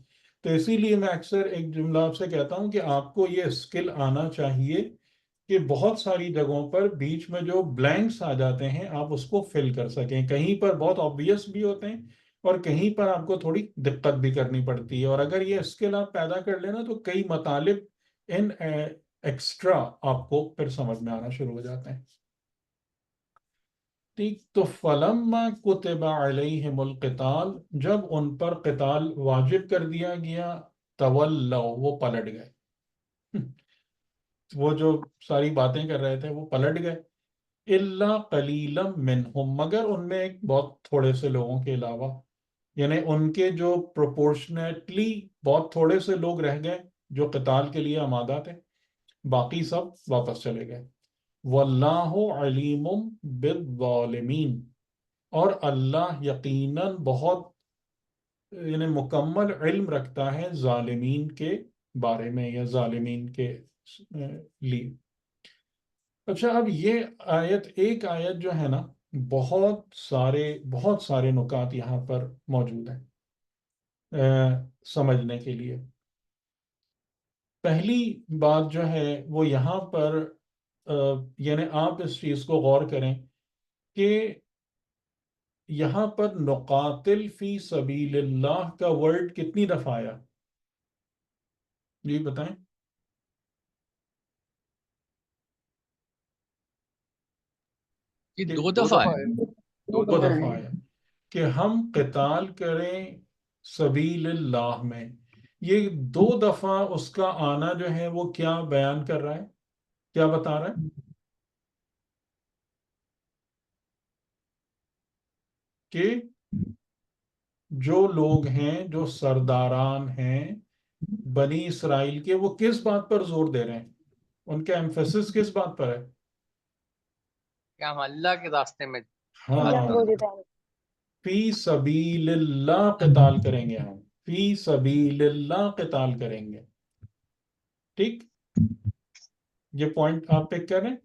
تو اسی لیے میں اکثر ایک جملہ آپ سے کہتا ہوں کہ آپ کو یہ اسکل آنا چاہیے کہ بہت ساری جگہوں پر بیچ میں جو بلینکس آ جاتے ہیں آپ اس کو فل کر سکیں. کہیں پر بہت آبویس بھی ہوتے ہیں اور کہیں پر آپ کو تھوڑی دقت بھی کرنی پڑتی ہے، اور اگر یہ اسکل آپ پیدا کر لینا تو کئی مطالب ان ایکسٹرا آپ کو پھر سمجھ میں آنا شروع ہو جاتے ہیں. ٹھیک، تو فلما کتب علیہم القتال، جب ان پر قتال واجب کر دیا گیا، تولوا، وہ پلٹ گئے. وہ جو ساری باتیں کر رہے تھے وہ پلٹ گئے. الا قلیلا منہم، مگر ان میں ایک بہت تھوڑے سے لوگوں کے علاوہ، یعنی ان کے جو پروپورشنیٹلی بہت تھوڑے سے لوگ رہ گئے جو قتال کے لیے آمادہ تھے، باقی سب واپس چلے گئے. واللہ علیم بالظالمین، اور اللہ یقیناً بہت یعنی مکمل علم رکھتا ہے ظالمین کے بارے میں یا ظالمین کے لیے. اچھا، اب یہ آیت، ایک آیت جو ہے نا، بہت سارے نکات یہاں پر موجود ہیں سمجھنے کے لیے. پہلی بات جو ہے وہ یہاں پر یعنی آپ اس چیز کو غور کریں کہ یہاں پر نقاتل فی سبیل اللہ کا ورڈ کتنی دفعہ آیا؟ جی بتائیں. یہ 2 دفعہ ہے. دو دفعہ آیا کہ ہم قتال کریں سبیل اللہ میں. یہ 2 دفعہ اس کا آنا جو ہے وہ کیا بیان کر رہا ہے، کیا بتا رہا ہے؟ کہ جو لوگ ہیں، جو سرداران ہیں بنی اسرائیل کے، وہ کس بات پر زور دے رہے ہیں، ان کا ایمفیسس کس بات پر ہے؟ کہ ہم اللہ کے راستے میں ہاں، جنگ و جدال. فی سبیل اللہ قتال کریں گے، ہم فی سبیل اللہ قتال کریں گے. ٹھیک، یہ پوائنٹ آپ پک کر رہے ہیں.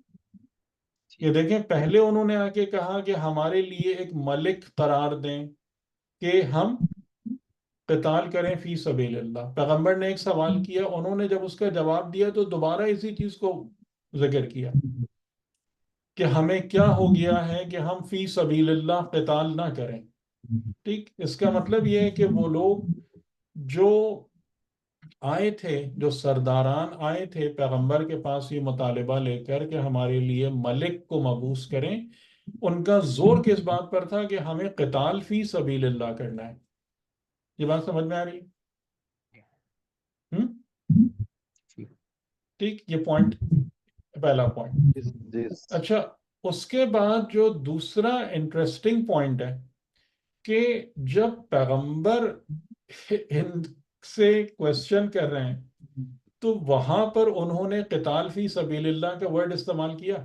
یہ دیکھیں، پہلے انہوں نے آ کے کہا کہ ہمارے لیے ایک ملک قرار دیں کہ ہم قتال کریں فی سبیل اللہ. پیغمبر نے ایک سوال کیا، انہوں نے جب اس کا جواب دیا تو دوبارہ اسی چیز کو ذکر کیا کہ ہمیں کیا ہو گیا ہے کہ ہم فی سبیل اللہ قتال نہ کریں. ٹھیک، اس کا مطلب یہ ہے کہ وہ لوگ جو آئے تھے، جو سرداران آئے تھے پیغمبر کے پاس یہ مطالبہ لے کر کہ ہمارے لیے ملک کو مبعوث کریں، ان کا زور کس بات پر تھا کہ ہمیں قتال فی سبیل اللہ کرنا ہے. یہ بات سمجھ میں آ رہی ہے؟ ٹھیک، یہ پوائنٹ، پہلا پوائنٹ. جی. اچھا، اس کے بعد جو دوسرا انٹرسٹنگ پوائنٹ ہے کہ جب پیغمبر ان سے کوشچن کر رہے ہیں تو وہاں پر انہوں نے قتال فی سبیل اللہ کا ورڈ استعمال کیا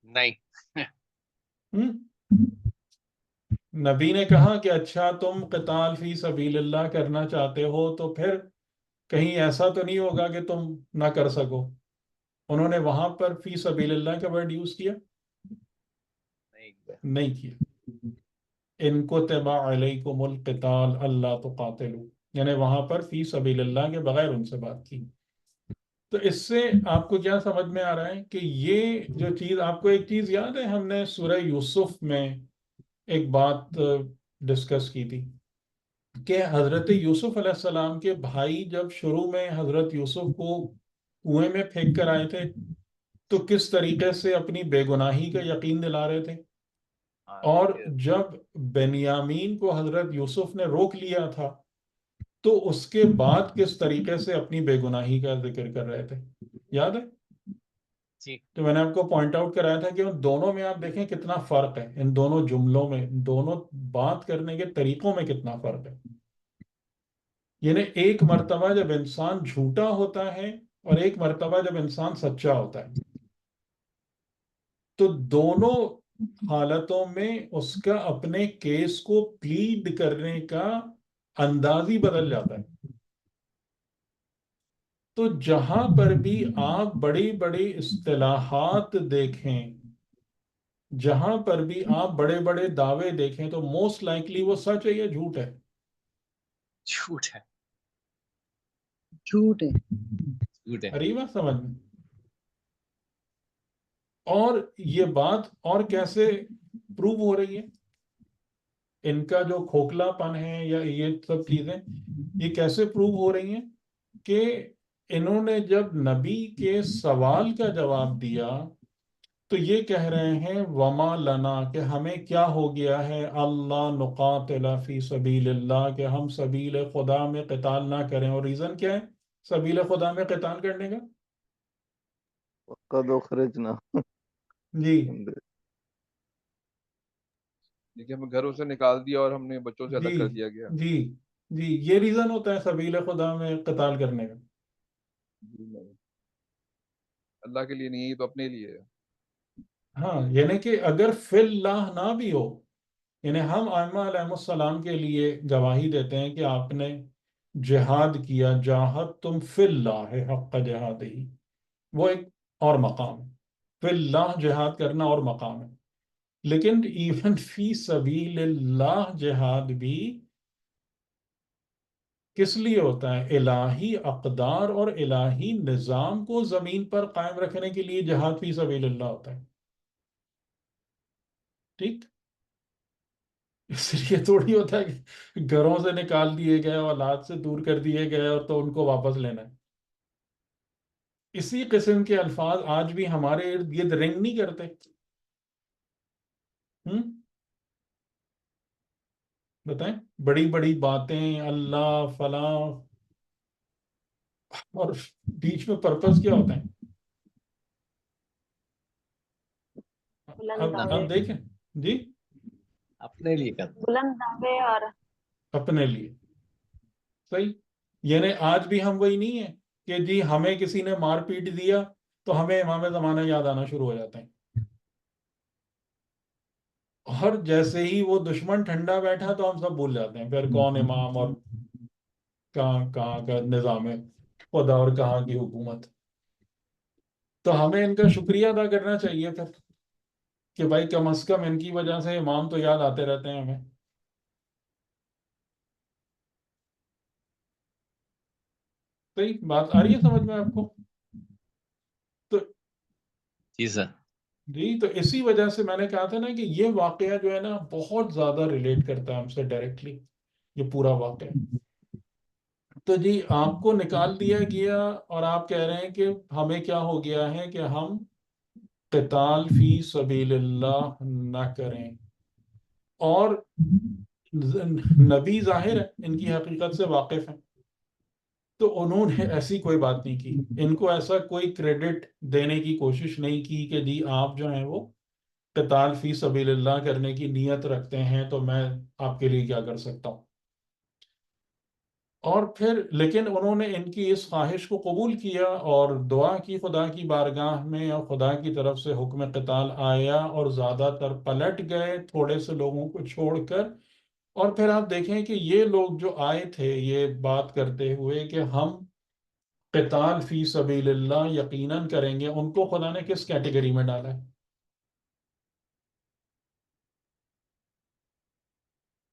نہیں. نبی نے کہا کہ اچھا تم قتال فی سبیل اللہ کرنا چاہتے ہو تو پھر کہیں ایسا تو نہیں ہوگا کہ تم نہ کر سکو. انہوں نے وہاں پر فی سبیل اللہ کا ورڈ یوز کیا؟ نہیں کیا. ان کتب علیکم القتال اللہ تقاتلوا، یعنی وہاں پر فی سبیل اللہ کے بغیر ان سے بات کی. تو اس سے آپ کو کیا سمجھ میں آ رہا ہے کہ یہ جو چیز، آپ کو ایک چیز یاد ہے، ہم نے سورہ یوسف میں ایک بات ڈسکس کی تھی کہ حضرت یوسف علیہ السلام کے بھائی جب شروع میں حضرت یوسف کو کنویں میں پھینک کر آئے تھے تو کس طریقے سے اپنی بے گناہی کا یقین دلا رہے تھے، اور جب بنیامین کو حضرت یوسف نے روک لیا تھا تو اس کے بعد کس طریقے سے اپنی بے گناہی کا ذکر کر رہے تھے، یاد ہے؟ جی تو میں نے آپ کو پوائنٹ آؤٹ کرایا تھا کہ ان دونوں میں آپ دیکھیں کتنا فرق ہے، ان دونوں جملوں میں، ان دونوں بات کرنے کے طریقوں میں کتنا فرق ہے. یعنی ایک مرتبہ جب انسان جھوٹا ہوتا ہے اور ایک مرتبہ جب انسان سچا ہوتا ہے، تو دونوں حالتوں میں اس کا اپنے کیس کو پلیڈ کرنے کا انداز ہی بدل جاتا ہے. تو جہاں پر بھی آپ بڑی بڑی اصطلاحات دیکھیں، جہاں پر بھی آپ بڑے بڑے دعوے دیکھیں، تو موسٹ لائکلی وہ سچ ہے یا جھوٹ ہے؟ جھوٹ ہے. جھوٹ ہے. جھوٹ ہے. ارے بات سمجھ میں. اور یہ بات اور کیسے پروو ہو رہی ہے، ان کا جو کھوکھلا پن ہے یا یہ سب چیزیں یہ کیسے پروو ہو رہی ہیں کہ انہوں نے جب نبی کے سوال کا جواب دیا تو یہ کہہ رہے ہیں وما لنا، کہ ہمیں کیا ہو گیا ہے، اللہ نقاتل فی سبیل اللہ، کہ ہم سبیل خدا میں قتال نہ کریں. اور ریزن کیا ہے سبیل خدا میں قتال کرنے کا؟ وقد اخرجنا. جی دیکھیے ہمیں گھروں سے نکال دیا اور ہم نے بچوں سے جی الگ کر دیا گیا. جی جی یہ ریزن ہوتا ہے سبیل خدا میں قتال کرنے کا. جی نہیں، اللہ کے لیے نہیں ہے، یہ تو اپنے لیے ہے. ہاں یعنی کہ اگر فی اللہ نہ بھی ہو، یعنی ہم ائمہ علیہ السلام کے لیے گواہی دیتے ہیں کہ آپ نے جہاد کیا، جاہد تم فی اللہ حق جہاد ہی، وہ ایک اور مقام ہے. فی اللہ جہاد کرنا اور مقام ہے. لیکن ایون فی سبیل اللہ جہاد بھی کس لیے ہوتا ہے؟ الہی اقدار اور الہی نظام کو زمین پر قائم رکھنے کے لیے جہاد فی سبیل اللہ ہوتا ہے. ٹھیک، اس لیے تھوڑی ہوتا ہے کہ گھروں سے نکال دیے گئے، اولاد سے دور کر دیے گئے اور تو ان کو واپس لینا ہے. اسی قسم کے الفاظ آج بھی ہمارے ارد گرد رنگ نہیں کرتے. بتائیں، بڑی بڑی باتیں اللہ فلاں، اور بیچ میں پرپز کیا ہوتا ہے؟ بلند دعوے، اب دیکھیں جی، اپنے لیے کرتا. بلند دعوے اور اپنے لیے. صحیح. یعنی آج بھی ہم وہی نہیں ہیں کہ جی ہمیں کسی نے مار پیٹ دیا تو ہمیں امام زمانہ یاد آنا شروع ہو جاتے ہیں، اور جیسے ہی وہ دشمن ٹھنڈا بیٹھا تو ہم سب بھول جاتے ہیں پھر کون امام اور کہاں کہاں کا نظام ہے خدا اور کہاں کی حکومت. تو ہمیں ان کا شکریہ ادا کرنا چاہیے پھر کہ بھائی کم از کم ان کی وجہ سے امام تو یاد آتے رہتے ہیں ہمیں. صحیح بات آ رہی ہے سمجھ میں آپ کو؟ تو جی سر. جی تو اسی وجہ سے میں نے کہا تھا نا کہ یہ واقعہ جو ہے نا بہت زیادہ ریلیٹ کرتا ہے ہم سے ڈائریکٹلی، یہ پورا واقعہ. تو جی آپ کو نکال دیا گیا اور آپ کہہ رہے ہیں کہ ہمیں کیا ہو گیا ہے کہ ہم قتال فی سبیل اللہ نہ کریں. اور نبی ظاہر ہے ان کی حقیقت سے واقف ہیں، تو انہوں نے ایسی کوئی بات نہیں کی، ان کو ایسا کوئی کریڈٹ دینے کی کوشش نہیں کی کہ جی آپ جو ہیں وہ قتال فی سبیل اللہ کرنے کی نیت رکھتے ہیں تو میں آپ کے لیے کیا کر سکتا ہوں. اور پھر لیکن انہوں نے ان کی اس خواہش کو قبول کیا اور دعا کی خدا کی بارگاہ میں، اور خدا کی طرف سے حکم قتال آیا اور زیادہ تر پلٹ گئے تھوڑے سے لوگوں کو چھوڑ کر. اور پھر آپ دیکھیں کہ یہ لوگ جو آئے تھے یہ بات کرتے ہوئے کہ ہم قتال فی سبیل اللہ یقیناً کریں گے، ان کو خدا نے کس کیٹیگری میں ڈالا ہے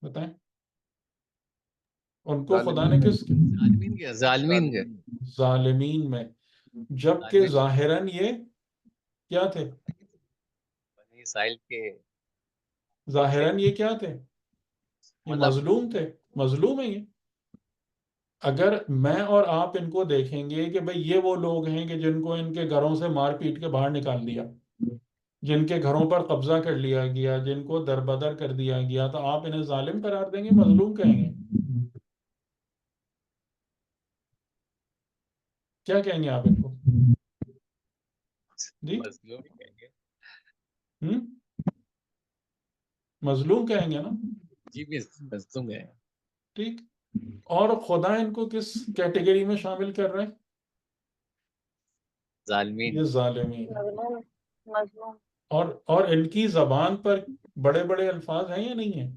بتائیں؟ ان کو خدا نے کس ظالمین کے ظالمین کے ظالمین میں، جبکہ ظالمین ظاہراً یہ کیا تھے؟ بنی اسرائیل کے ظاہراً یہ کیا تھے؟ یہ مطلب مظلوم تھے، مظلوم ہیں یہ. اگر میں اور آپ ان کو دیکھیں گے کہ بھئی یہ وہ لوگ ہیں کہ جن کو ان کے گھروں سے مار پیٹ کے باہر نکال دیا، جن کے گھروں پر قبضہ کر لیا گیا، جن کو دربدر کر دیا گیا، تو آپ انہیں ظالم قرار دیں گے، مظلوم کہیں گے؟ کیا کہیں گے آپ ان کو؟ جی مظلوم کہیں گے. مظلوم کہیں گے نا. جی بھی مظلوم ہے. ٹھیک. اور خدا ان کو کس کیٹیگری میں شامل کر رہے ہیں؟ ظالمین. یہ ظالمین. مظلوم مظلوم اور ان کی زبان پر بڑے بڑے الفاظ ہیں یا نہیں ہیں؟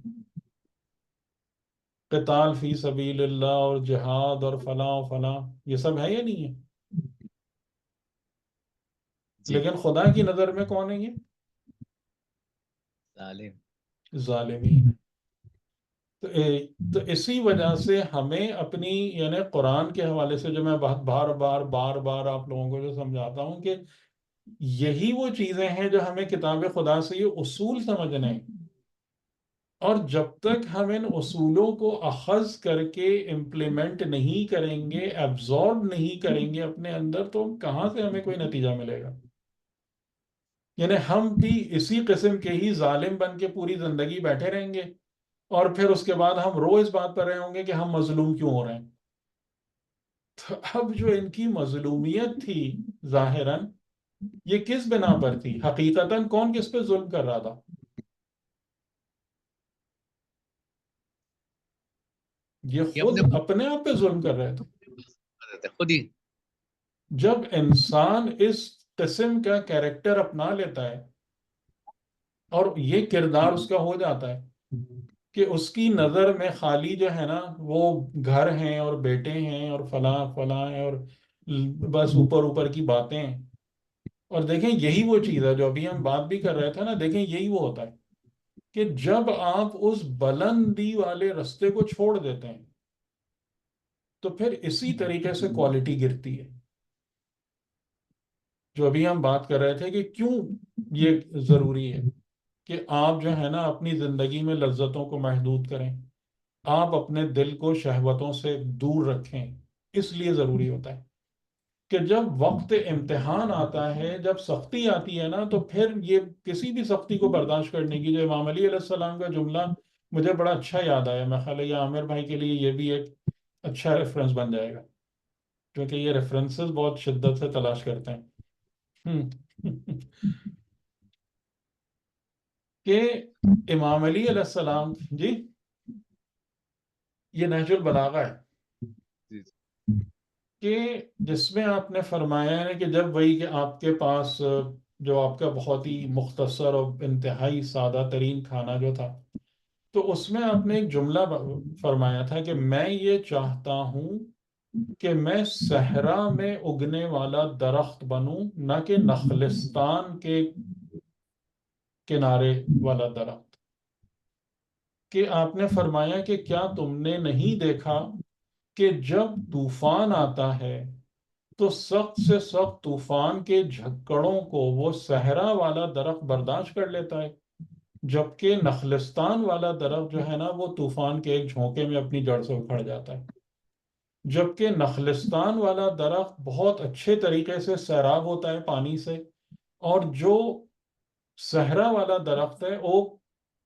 قتال فی سبیل اللہ اور جہاد اور فلاں و فلاں، یہ سب ہے یا نہیں ہے؟ جی. لیکن خدا کی نظر میں کون ہے یہ؟ ظالم. ظالمین. تو اسی وجہ سے ہمیں اپنی یعنی قرآن کے حوالے سے جو میں بار بار آپ لوگوں کو جو سمجھاتا ہوں کہ یہی وہ چیزیں ہیں جو ہمیں کتاب خدا سے یہ اصول سمجھنے ہیں، اور جب تک ہم ان اصولوں کو اخذ کر کے امپلیمنٹ نہیں کریں گے، ایبزارب نہیں کریں گے اپنے اندر، تو کہاں سے ہمیں کوئی نتیجہ ملے گا؟ یعنی ہم بھی اسی قسم کے ہی ظالم بن کے پوری زندگی بیٹھے رہیں گے، اور پھر اس کے بعد ہم روز اس بات پر رہے ہوں گے کہ ہم مظلوم کیوں ہو رہے ہیں. تو اب جو ان کی مظلومیت تھی ظاہراً، یہ کس بنا پر تھی؟ حقیقتاً کون کس پہ ظلم کر رہا تھا؟ یہ خود اپنے آپ پہ ظلم کر رہے تھے. خود ہی. جب انسان اس قسم کا کیریکٹر اپنا لیتا ہے اور یہ کردار اس کا ہو جاتا ہے کہ اس کی نظر میں خالی جو ہے نا وہ گھر ہیں اور بیٹے ہیں اور فلاں فلاں ہیں اور بس اوپر کی باتیں ہیں. اور دیکھیں یہی وہ چیز ہے جو ابھی ہم بات بھی کر رہے تھے نا، دیکھیں یہی وہ ہوتا ہے کہ جب آپ اس بلندی والے رستے کو چھوڑ دیتے ہیں تو پھر اسی طریقے سے کوالٹی گرتی ہے. جو ابھی ہم بات کر رہے تھے کہ کیوں یہ ضروری ہے کہ آپ جو ہے نا اپنی زندگی میں لذتوں کو محدود کریں، آپ اپنے دل کو شہوتوں سے دور رکھیں. اس لیے ضروری ہوتا ہے کہ جب وقت امتحان آتا ہے، جب سختی آتی ہے نا، تو پھر یہ کسی بھی سختی کو برداشت کرنے کی، جو امام علی علیہ السلام کا جملہ مجھے بڑا اچھا یاد آیا، میں خیال ہے یہ عامر بھائی کے لیے یہ بھی ایک اچھا ریفرنس بن جائے گا، کیونکہ یہ ریفرنسز بہت شدت سے تلاش کرتے ہیں. کہ امام علی علیہ السلام، جی یہ نہج البلاغہ ہے کہ جس میں آپ نے فرمایا ہے کہ جب وہی کہ آپ کے پاس جو آپ کا بہت ہی مختصر اور انتہائی سادہ ترین کھانا جو تھا، تو اس میں آپ نے ایک جملہ فرمایا تھا کہ میں یہ چاہتا ہوں کہ میں صحرا میں اگنے والا درخت بنوں، نہ کہ نخلستان کے کنارے والا درخت. کہ آپ نے فرمایا کہ کیا تم نے نہیں دیکھا کہ جب طوفان آتا ہے تو سخت سے سخت طوفان کے جھکڑوں کو وہ صحرا والا درخت برداشت کر لیتا ہے، جبکہ نخلستان والا درخت جو ہے نا وہ طوفان کے ایک جھونکے میں اپنی جڑ سے اکھڑ جاتا ہے. جبکہ نخلستان والا درخت بہت اچھے طریقے سے سیراب ہوتا ہے پانی سے، اور جو صحرا والا درخت ہے وہ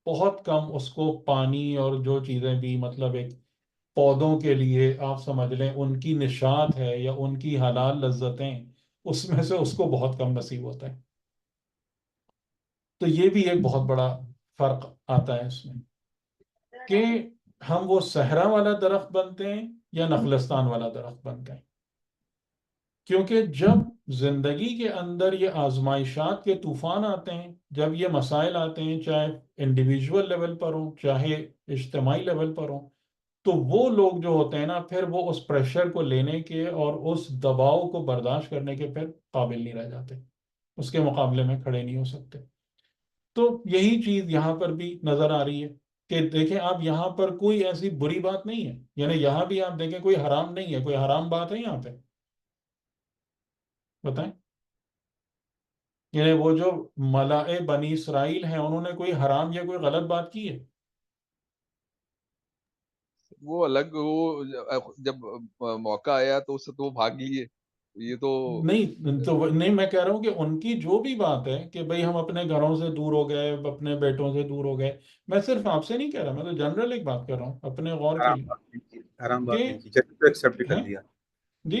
بہت کم اس کو پانی اور جو چیزیں بھی مطلب ایک پودوں کے لیے آپ سمجھ لیں ان کی نشاط ہے یا ان کی حلال لذتیں، اس میں سے اس کو بہت کم نصیب ہوتا ہے. تو یہ بھی ایک بہت بڑا فرق آتا ہے اس میں کہ ہم وہ صحرا والا درخت بنتے ہیں یا نخلستان والا درخت بنتے ہیں. کیونکہ جب زندگی کے اندر یہ آزمائشات کے طوفان آتے ہیں، جب یہ مسائل آتے ہیں، چاہے انڈیویجول لیول پر ہوں چاہے اجتماعی لیول پر ہوں، تو وہ لوگ جو ہوتے ہیں نا پھر وہ اس پریشر کو لینے کے اور اس دباؤ کو برداشت کرنے کے پھر قابل نہیں رہ جاتے، اس کے مقابلے میں کھڑے نہیں ہو سکتے. تو یہی چیز یہاں پر بھی نظر آ رہی ہے کہ دیکھیں آپ یہاں پر کوئی ایسی بری بات نہیں ہے، یعنی یہاں بھی آپ دیکھیں کوئی حرام نہیں ہے، کوئی حرام بات ہے یہاں پہ بتائیں. یعنی وہ جو ملائے بنی اسرائیل ہیں انہوں نے کوئی حرام یا کوئی غلط بات کی ہے؟ وہ الگ، وہ جب موقع آیا تو اس سے تو وہ بھاگ لیے. یہ تو نہیں میں کہہ رہا ہوں کہ ان کی جو بھی بات ہے کہ بھئی ہم اپنے گھروں سے دور ہو گئے، اپنے بیٹوں سے دور ہو گئے، میں صرف آپ سے نہیں کہہ رہا، میں تو جنرل ایک بات کر رہا ہوں اپنے غور کے حرام لیے بات نہیں کی، حرام بات کہ نہیں کی، جب تو ایکسیپٹ کر ہیں دیا. جی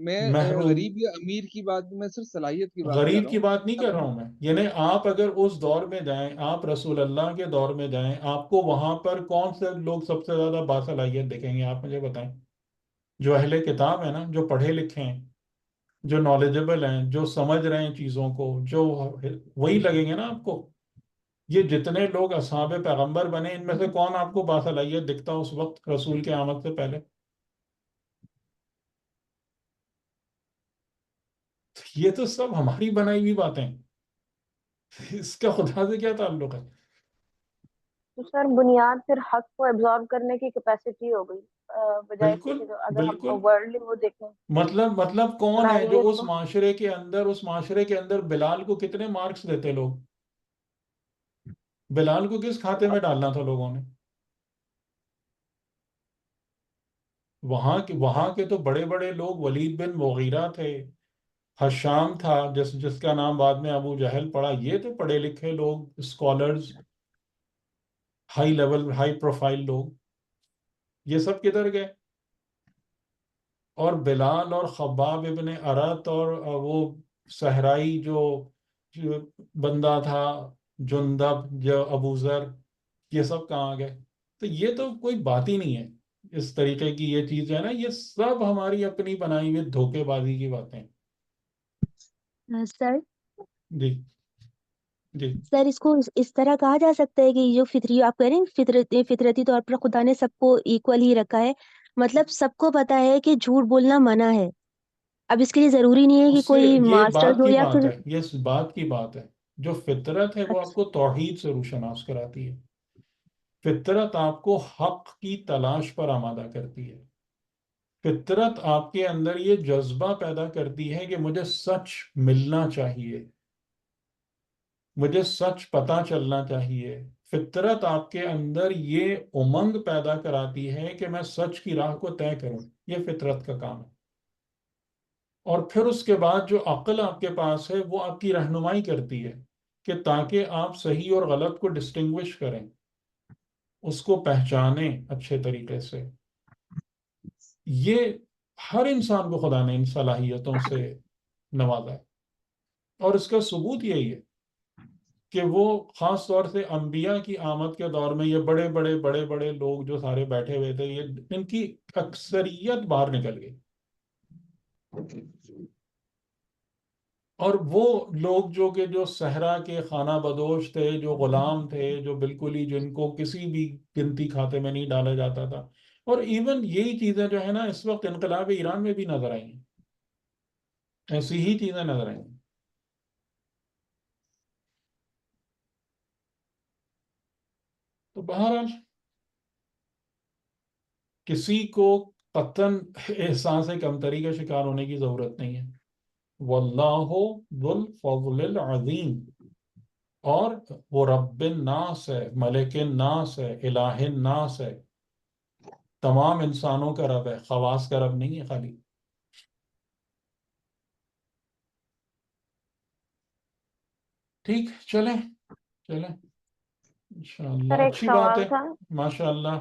میں محروم غریب یا امیر کی بات، میں صرف صلاحیت کی بات کر غریب رہا کی ہوں. بات نہیں کر رہا ہوں میں، یعنی آپ اگر اس دور میں جائیں، آپ رسول اللہ کے دور میں جائیں، آپ کو وہاں پر کون سے لوگ سب سے زیادہ باصلاحیت دیکھیں گے؟ آپ مجھے بتائیں. جو اہل کتاب ہیں نا، جو پڑھے لکھے ہیں، جو نالجبل ہیں، جو سمجھ رہے ہیں چیزوں کو، جو وہی لگیں گے نا آپ کو. یہ جتنے لوگ اصحاب پیغمبر بنے، ان میں سے کون آپ کو باصلاحیت دکھتا اس وقت رسول کے آمد سے پہلے؟ یہ تو سب ہماری بنائی ہوئی باتیں ہیں. اس کا خدا سے کیا تعلق ہے؟ تو سر بنیاد پھر حق کو ایبزارب کرنے کی کیپیسٹی ہو گئی، بجائے اس بالکل کے جو اگر بالکل. ہم ورلڈلی وہ دیکھیں مطلب کون ہے جو صلاحیت اس کو. معاشرے کے اندر، بلال کو کتنے مارکس دیتے لوگ؟ بلال کو کس کھاتے میں ڈالنا تھا لوگوں نے؟ وہاں کے تو بڑے بڑے لوگ، ولید بن مغیرہ تھے، حشام تھا جس کا نام بعد میں ابو جہل پڑا. یہ تو پڑھے لکھے لوگ، scholars, high level high profile لوگ. یہ سب کدھر گئے؟ اور بلال اور خباب ابن ارت اور وہ صحرائی جو بندہ تھا، جندب، جو ابو ذر، یہ سب کہاں گئے؟ تو یہ تو کوئی بات ہی نہیں ہے. اس طریقے کی یہ چیز ہے نا، یہ سب ہماری اپنی بنائی ہوئی دھوکے بازی کی باتیں ہیں. سر جی جی. سر اس کو اس طرح کہا جا سکتا ہے کہ جو فطری آپ کہہ رہے ہیں، فطرتی طور پر خدا نے سب کو ایکول ہی رکھا ہے، مطلب سب کو پتا ہے کہ جھوٹ بولنا منع ہے. اب اس کے لیے ضروری نہیں ہے کہ اس سے کوئی یہ ماسٹر بات ہو کی یا بات پھر ہے، یہ اس بات کی بات ہے. جو فطرت ہے وہ آپ کو توحید سے روشناس کراتی ہے. فطرت آپ کو حق کی تلاش پر آمادہ کرتی ہے. فطرت آپ کے اندر یہ جذبہ پیدا کرتی ہے کہ مجھے سچ ملنا چاہیے، مجھے سچ پتہ چلنا چاہیے. فطرت آپ کے اندر یہ امنگ پیدا کراتی ہے کہ میں سچ کی راہ کو طے کروں. یہ فطرت کا کام ہے. اور پھر اس کے بعد جو عقل آپ کے پاس ہے وہ آپ کی رہنمائی کرتی ہے کہ تاکہ آپ صحیح اور غلط کو ڈسٹنگوش کریں، اس کو پہچانیں اچھے طریقے سے. یہ ہر انسان کو خدا نے ان صلاحیتوں سے نوازا ہے. اور اس کا ثبوت یہی ہے کہ وہ خاص طور سے انبیاء کی آمد کے دور میں یہ بڑے بڑے بڑے بڑے لوگ جو سارے بیٹھے ہوئے تھے، یہ ان کی اکثریت باہر نکل گئی. اور وہ لوگ جو صحرا کے خانہ بدوش تھے، جو غلام تھے، جو بالکل ہی جن کو کسی بھی گنتی کھاتے میں نہیں ڈالا جاتا تھا. اور ایون یہی چیزیں جو ہے نا اس وقت انقلاب ایران میں بھی نظر آئی ہیں. ایسی ہی چیزیں نظر آئی ہیں. تو بہرحال کسی کو قطعاً احساس کمتری کا شکار ہونے کی ضرورت نہیں ہے. واللہ ذو الفضل العظیم. اور وہ رب الناس ہے، ملک الناس ہے، الہ الناس ہے، تمام انسانوں کا رب ہے، خواص کا رب نہیں ہے خالی. ٹھیک، چلیں چلیں انشاءاللہ. سر ایک اچھی بات سوال ہے، تھا ماشاءاللہ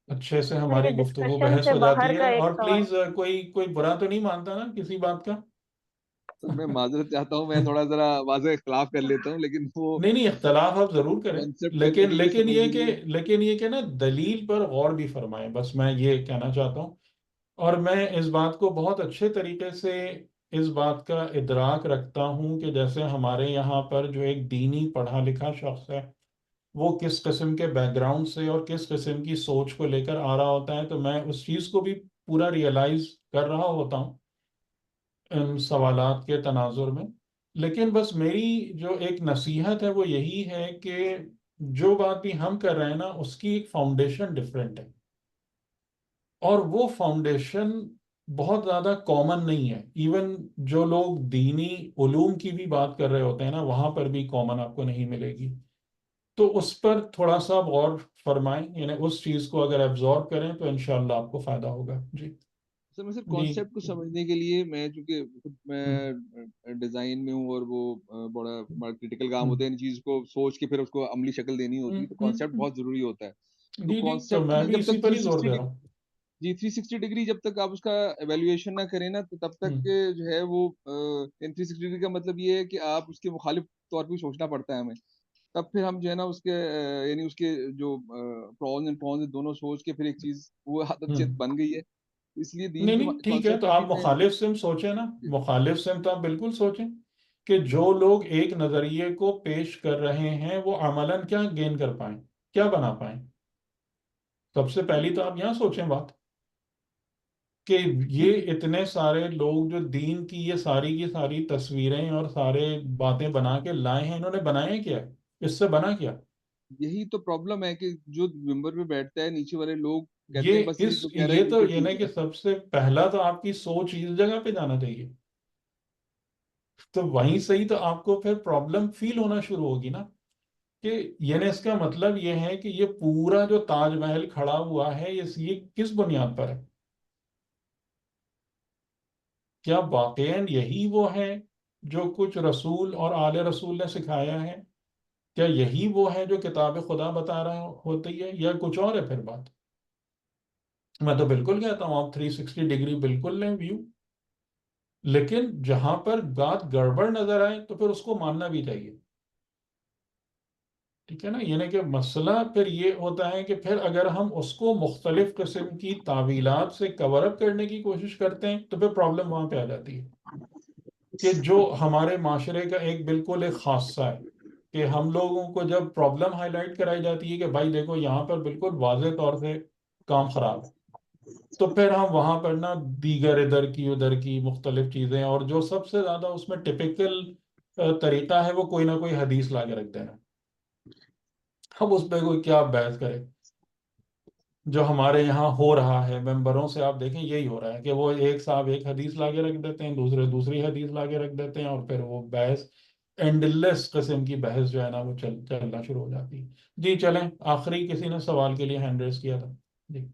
اچھے سے سر، یہ ہماری گفتگو ڈسکشن بحث سے ہو باہر جاتی کا ہے. ایک اور سوال. پلیز کوئی برا تو نہیں مانتا نا کسی بات کا؟ سر میں معذرت چاہتا ہوں، میں تھوڑا ذرا واضح اختلاف کر لیتا ہوں، لیکن وہ نہیں اختلاف آپ ضرور کریں، کانسیپٹ لیکن ٹیکنیکلی لیکن یہ سمجھنے کے کہ لیے. لیکن یہ کہ نا دلیل پر غور بھی فرمائیں، بس میں یہ کہنا چاہتا ہوں. اور میں اس بات کو بہت اچھے طریقے سے اس بات کا ادراک رکھتا ہوں کہ جیسے ہمارے یہاں پر جو ایک دینی پڑھا لکھا شخص ہے، وہ کس قسم کے بیک گراؤنڈ سے اور کس قسم کی سوچ کو لے کر آ رہا ہوتا ہے، تو میں اس چیز کو بھی پورا ریئلائز کر رہا ہوتا ہوں ان سوالات کے تناظر میں. لیکن بس میری جو ایک نصیحت ہے وہ یہی ہے کہ جو بات بھی ہم کر رہے ہیں نا اس کی ایک فاؤنڈیشن ڈفرینٹ ہے. اور وہ فاؤنڈیشن بہت زیادہ کامن نہیں ہے. ایون جو لوگ دینی علوم کی بھی بات کر رہے ہوتے ہیں نا، وہاں پر بھی کامن آپ کو نہیں ملے گی. تو اس پر تھوڑا سا غور فرمائیں، یعنی اس چیز کو اگر ایبزارب کریں تو انشاءاللہ آپ کو فائدہ ہوگا. جی سر میں صرف جی. کانسیپٹ کو سمجھنے کے لیے، میں چونکہ خود میں ڈیزائن میں ہوں اور وہ بڑا کرٹیکل کام ہوتا ہے، ان چیز کو سوچ کے پھر اس کو عملی شکل دینی ہوتی ہے، تو کانسیپٹ بہت ضروری ہوتا ہے. تو جی جی، تو کانسیپٹ میں میں بھی جب اسی تک پر ہی زور 360 دے ڈگری، رہا ہوں. جی 360 ڈگری جب تک آپ اس کا ایویلویشن نہ کریں نا تو تب تک جو ہے وہ 360 ڈگری کا مطلب یہ ہے کہ آپ اس کے مخالف طور پہ سوچنا پڑتا ہے ہمیں، تب پھر ہم جو ہے نا اس کے یعنی اس کے جو پرونز اینڈ کونز دونوں سوچ کے پھر ایک چیز وہ حد سے بن گئی ہے، اس لیے دین نہیں کی نہیں ٹھیک ہے، کانسیپٹ تو ابھی آپ میں مخالف سمت سوچیں نا، مخالف سمت آپ بالکل سوچیں کہ جو لوگ ایک نظریے کو پیش کر رہے ہیں وہ عملاً کیا گین کر پائیں، کیا بنا پائیں. سب سے پہلی تو آپ یہاں سوچیں بات کہ یہ اتنے سارے لوگ جو دین کی یہ ساری کی ساری تصویریں اور سارے باتیں بنا کے لائے ہیں، انہوں نے بنائے کیا؟ اس سے بنا کیا؟ یہی تو پرابلم ہے کہ جو ممبر پہ بیٹھتا ہے نیچے والے لوگ کہتے ہیں یہ بس یہ اس جو کہہ رہا ہے یہ تو بالکل یہ نا ٹھیک کہ ہے. سب سے پہلا تو آپ کی سوچ اس جگہ پہ جانا چاہیے، تو وہیں سے ہی تو آپ کو پھر پرابلم فیل ہونا شروع ہوگی نا، کہ یعنی اس کا مطلب یہ ہے کہ یہ پورا جو تاج محل کھڑا ہوا ہے یہ کس بنیاد پر ہے؟ کیا واقعاً یہی وہ ہے جو کچھ رسول اور آل رسول نے سکھایا ہے؟ کیا یہی وہ ہے جو کتاب خدا بتا رہا ہوتی ہے، یا کچھ اور ہے پھر بات؟ میں تو بالکل کہتا ہوں آپ 360 ڈگری بالکل لیں ویو، لیکن جہاں پر بات گڑبڑ نظر آئے تو پھر اس کو ماننا بھی چاہیے. ٹھیک ہے نا، یعنی کہ مسئلہ پھر یہ ہوتا ہے کہ پھر اگر ہم اس کو مختلف قسم کی تعویلات سے کور اپ کرنے کی کوشش کرتے ہیں تو پھر پرابلم وہاں پہ آ جاتی ہے کہ جو ہمارے معاشرے کا ایک بالکل ایک خاصہ ہے کہ ہم لوگوں کو جب پرابلم ہائی لائٹ کرائی جاتی ہے کہ بھائی دیکھو یہاں پر بالکل واضح طور سے کام خراب ہے، تو پھر ہم وہاں پر نا دیگر ادھر کی مختلف چیزیں، اور جو سب سے زیادہ اس میں ٹپیکل طریقہ ہے وہ کوئی نہ کوئی حدیث لا کے رکھ دینا. اب اس پہ کوئی کیا بحث کرے، جو ہمارے یہاں ہو رہا ہے ممبروں سے آپ دیکھیں یہی ہو رہا ہے کہ وہ ایک صاحب ایک حدیث لا کے رکھ دیتے ہیں، دوسرے دوسری حدیث لا کے رکھ دیتے ہیں، اور پھر وہ بحث اینڈ لیس قسم کی بحث جو ہے نا وہ چلنا شروع ہو جاتی ہے. جی چلیں، آخری کسی نے سوال کے لیے ہینڈ ریز کیا تھا. جی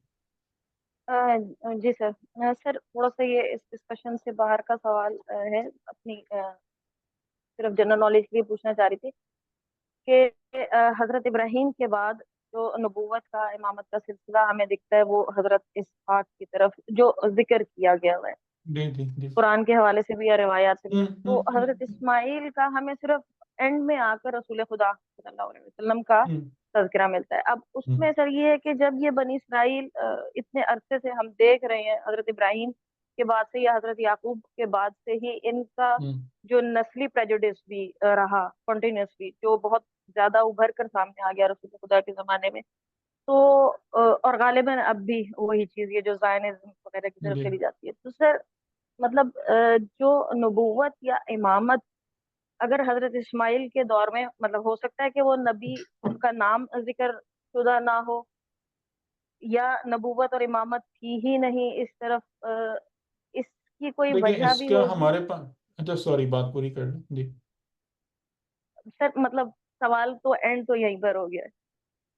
جی سر. سر تھوڑا سا یہ اس ڈسکشن سے باہر کا سوال ہے، اپنی صرف جنرل نالج کے لیے پوچھنا چاہ رہی تھی کہ حضرت ابراہیم کے بعد جو نبوت کا امامت کا سلسلہ ہمیں دکھتا ہے وہ حضرت اسحاق کی طرف جو ذکر کیا گیا ہوا ہے جی جی جی. قرآن کے حوالے سے بھی یا روایات سے بھی، ہوں تو ہوں حضرت اسماعیل کا ہمیں صرف اینڈ میں آ کر رسول خدا صلی اللہ علیہ وسلم کا ہوں تذکرہ ملتا ہے. اب اس ہوں میں سر یہ ہے کہ جب یہ بنی اسرائیل اتنے عرصے سے ہم دیکھ رہے ہیں حضرت ابراہیم کے بعد سے یا حضرت یعقوب کے بعد سے ہی ان کا ہوں جو نسلی پریجوڈس بھی رہا کنٹینیوسلی، جو بہت زیادہ ابھر کر سامنے آ گیا رسول خدا کے زمانے میں، تو اور غالباً اب بھی وہی چیز یہ جو زائنزم وغیرہ کی طرف جی چلی جاتی ہے. تو سر مطلب جو نبوت یا امامت اگر حضرت اسماعیل کے دور میں مطلب ہو سکتا ہے کہ وہ نبی ان کا نام ذکر شدہ نہ ہو، یا نبوت اور امامت تھی ہی نہیں اس طرف، اس کی کوئی دیکھیں وجہ اس بھی کا ہوگی. ہمارے پاس، اچھا سوری بات پوری کر لیں. جی سر مطلب سوال تو اینڈ تو یہیں پر ہو گیا ہے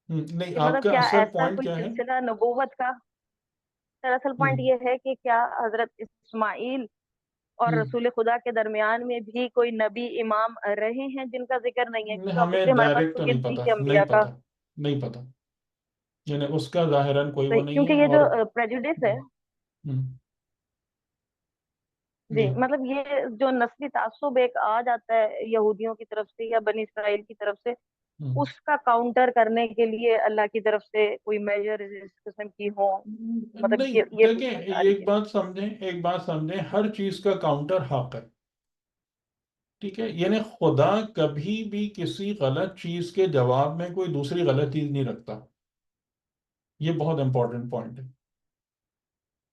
نہیں، کہ آپ مطلب کا کیا اصل ایسا پوائنٹ کوئی کیا ہے؟ سلسلہ نبوت کا. سر اصل پوائنٹ یہ ہے کہ کیا حضرت اسماعیل اور رسول خدا کے درمیان میں بھی کوئی نبی امام رہے ہیں جن کا ذکر نہیں ہے، کیونکہ ہمیں obviously ہمارے پاس ڈائریکٹ تو تو یہ نہیں تھی پتا، کہ انبیاء نہیں کا، پتا، نہیں پتا، یعنی اس کا ظاہراً کوئی وہ نہیں کیونکہ ہے. یہ اور جو پریجوڈس ہے ہم، جی جی مطلب یہ جو نسلی تعصب ایک آ جاتا ہے یہودیوں کی طرف سے یا بنی اسرائیل کی طرف سے، ہم، اس کا کاؤنٹر کرنے کے لیے اللہ کی طرف سے کوئی میجر اس قسم کی ہوں، مطلب نہیں یہ دیکھیں پوچھنا چاہ رہی ایک تھی. بات سمجھیں، ایک بات سمجھیں، ہر چیز کا کاؤنٹر حق ہے. ٹھیک ہے، یعنی خدا کبھی بھی کسی غلط چیز کے جواب میں کوئی دوسری غلط چیز نہیں رکھتا. یہ بہت امپورٹنٹ پوائنٹ ہے،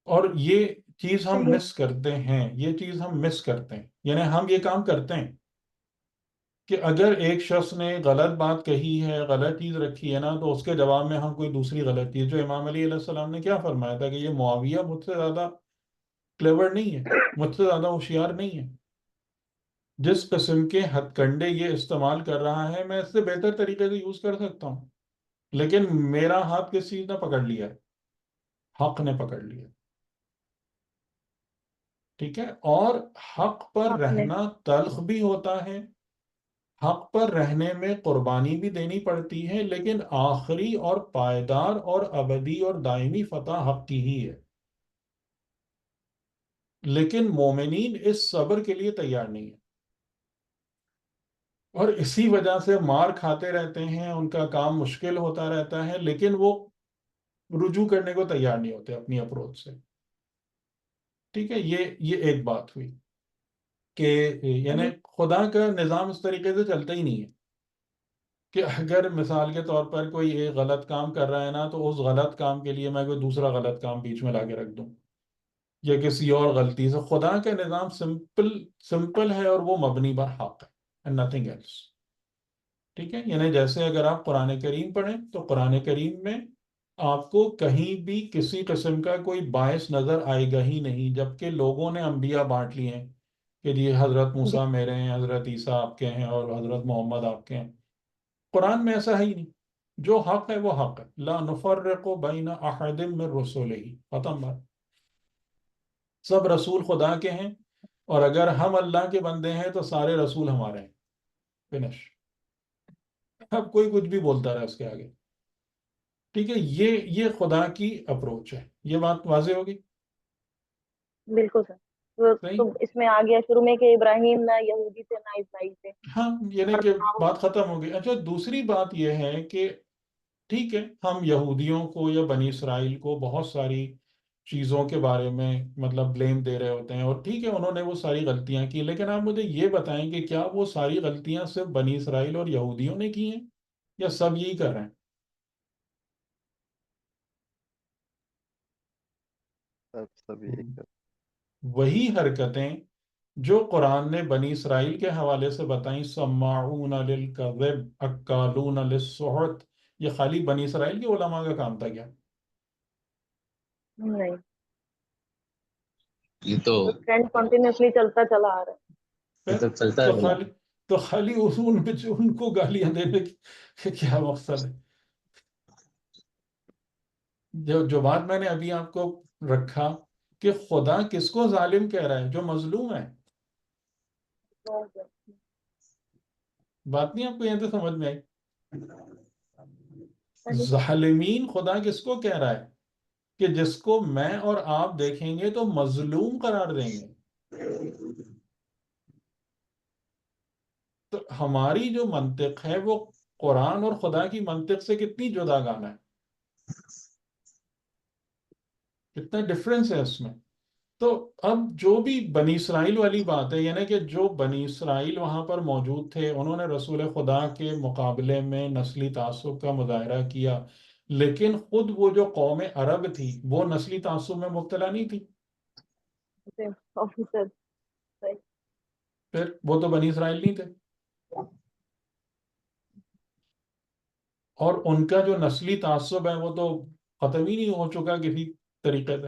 اور یہ چیز ہم صحیح. مس کرتے ہیں، یہ چیز ہم مس کرتے ہیں. یعنی ہم یہ کام کرتے ہیں کہ اگر ایک شخص نے غلط بات کہی ہے، غلط چیز رکھی ہے نا، تو اس کے جواب میں ہم کوئی دوسری غلط چیز، جو امام علی علیہ السلام نے کیا فرمایا تھا کہ یہ معاویہ مجھ سے زیادہ کلیور نہیں ہے، مجھ سے زیادہ ہوشیار نہیں ہے، جس قسم کے ہتھ کنڈے یہ استعمال کر رہا ہے میں اس سے بہتر طریقے سے یوز کر سکتا ہوں، لیکن میرا ہاتھ کس چیز نے پکڑ لیا ہے؟ حق نے پکڑ لیا. ٹھیک ہے، اور حق پر آپ نے رہنا تلخ بھی ہوتا ہے، حق پر رہنے میں قربانی بھی دینی پڑتی ہے، لیکن آخری اور پائیدار اور ابدی اور دائمی فتح حق کی ہی ہے. لیکن مومنین اس صبر کے لیے تیار نہیں ہے، اور اسی وجہ سے مار کھاتے رہتے ہیں، ان کا کام مشکل ہوتا رہتا ہے، لیکن وہ رجوع کرنے کو تیار نہیں ہوتے اپنی اپروچ سے. ٹھیک ہے، یہ ایک بات ہوئی کہ یعنی خدا کا نظام اس طریقے سے چلتا ہی نہیں ہے کہ اگر مثال کے طور پر کوئی ایک غلط کام کر رہا ہے نا، تو اس غلط کام کے لیے میں کوئی دوسرا غلط کام بیچ میں لا کے رکھ دوں یا کسی اور غلطی سے. خدا کا نظام سمپل ہے اور وہ مبنی بر حق ہے and nothing else. ٹھیک ہے، یعنی جیسے اگر آپ قرآن کریم پڑھیں تو قرآن کریم میں آپ کو کہیں بھی کسی قسم کا کوئی باعث نظر آئے گا ہی نہیں، جبکہ لوگوں نے انبیاء بانٹ لیے ہیں کہ جی حضرت موسیٰ میرے ہیں، حضرت عیسیٰ آپ کے ہیں، اور حضرت محمد آپ کے ہیں. قرآن میں ایسا ہے ہی نہیں. جو حق ہے وہ حق ہے. لا نفرق بین احد من رسلہ، ختم بات. سب رسول خدا کے ہیں، اور اگر ہم اللہ کے بندے ہیں تو سارے رسول ہمارے ہیں. فنش. اب کوئی کچھ بھی بولتا رہا اس کے آگے. ٹھیک ہے، یہ خدا کی اپروچ ہے. یہ بات واضح ہوگی؟ بالکل سر. صحیح. تو اس میں آ گیا شروع میں کہ ابراہیم نہ یہودی تھے نہ عیسائی تھے. ہاں، یعنی کہ بات ختم ہو گئی. اچھا، دوسری بات یہ ہے کہ ٹھیک ہے، ہم یہودیوں کو یا بنی اسرائیل کو بہت ساری چیزوں کے بارے میں مطلب بلیم دے رہے ہوتے ہیں، اور ٹھیک ہے انہوں نے وہ ساری غلطیاں کی، لیکن آپ مجھے یہ بتائیں کہ کیا وہ ساری غلطیاں صرف بنی اسرائیل اور یہودیوں نے کی ہیں یا سب یہی کر رہے ہیں؟ سب یہی کر. وہی حرکتیں جو قرآن نے بنی اسرائیل کے حوالے سے بتائیں، سماعون للکذب اکالون للسحت، یہ خالی بنی اسرائیل کے علماء کا کام تھا کیا؟ نہیں، یہ تو ٹرینڈ کنٹینیوسلی چلتا چلا آ رہا ہے. یہ تو چلتا تو ہے. خالی ان کو گالیاں دینے کی کیا مقصد ہے؟ جو بات میں نے ابھی آپ کو رکھا کہ خدا کس کو ظالم کہہ رہا ہے؟ جو مظلوم ہے. بات نہیں آپ کو یہاں سے سمجھ میں آئی؟ ظالمین خدا کس کو کہہ رہا ہے؟ کہ جس کو میں اور آپ دیکھیں گے تو مظلوم قرار دیں گے. تو ہماری جو منطق ہے وہ قرآن اور خدا کی منطق سے کتنی جدا گانا ہے، کتنا ڈفرینس ہے اس میں. تو اب جو بھی بنی اسرائیل والی بات ہے، یعنی کہ جو بنی اسرائیل وہاں پر موجود تھے، انہوں نے رسول خدا کے مقابلے میں نسلی تعصب کا مظاہرہ کیا، لیکن خود وہ جو قوم عرب تھی وہ نسلی تعصب میں مبتلا نہیں تھی. آفیسر. پھر وہ تو بنی اسرائیل نہیں تھے، اور ان کا جو نسلی تعصب ہے وہ تو ختم ہی نہیں ہو چکا کسی طریقے سے.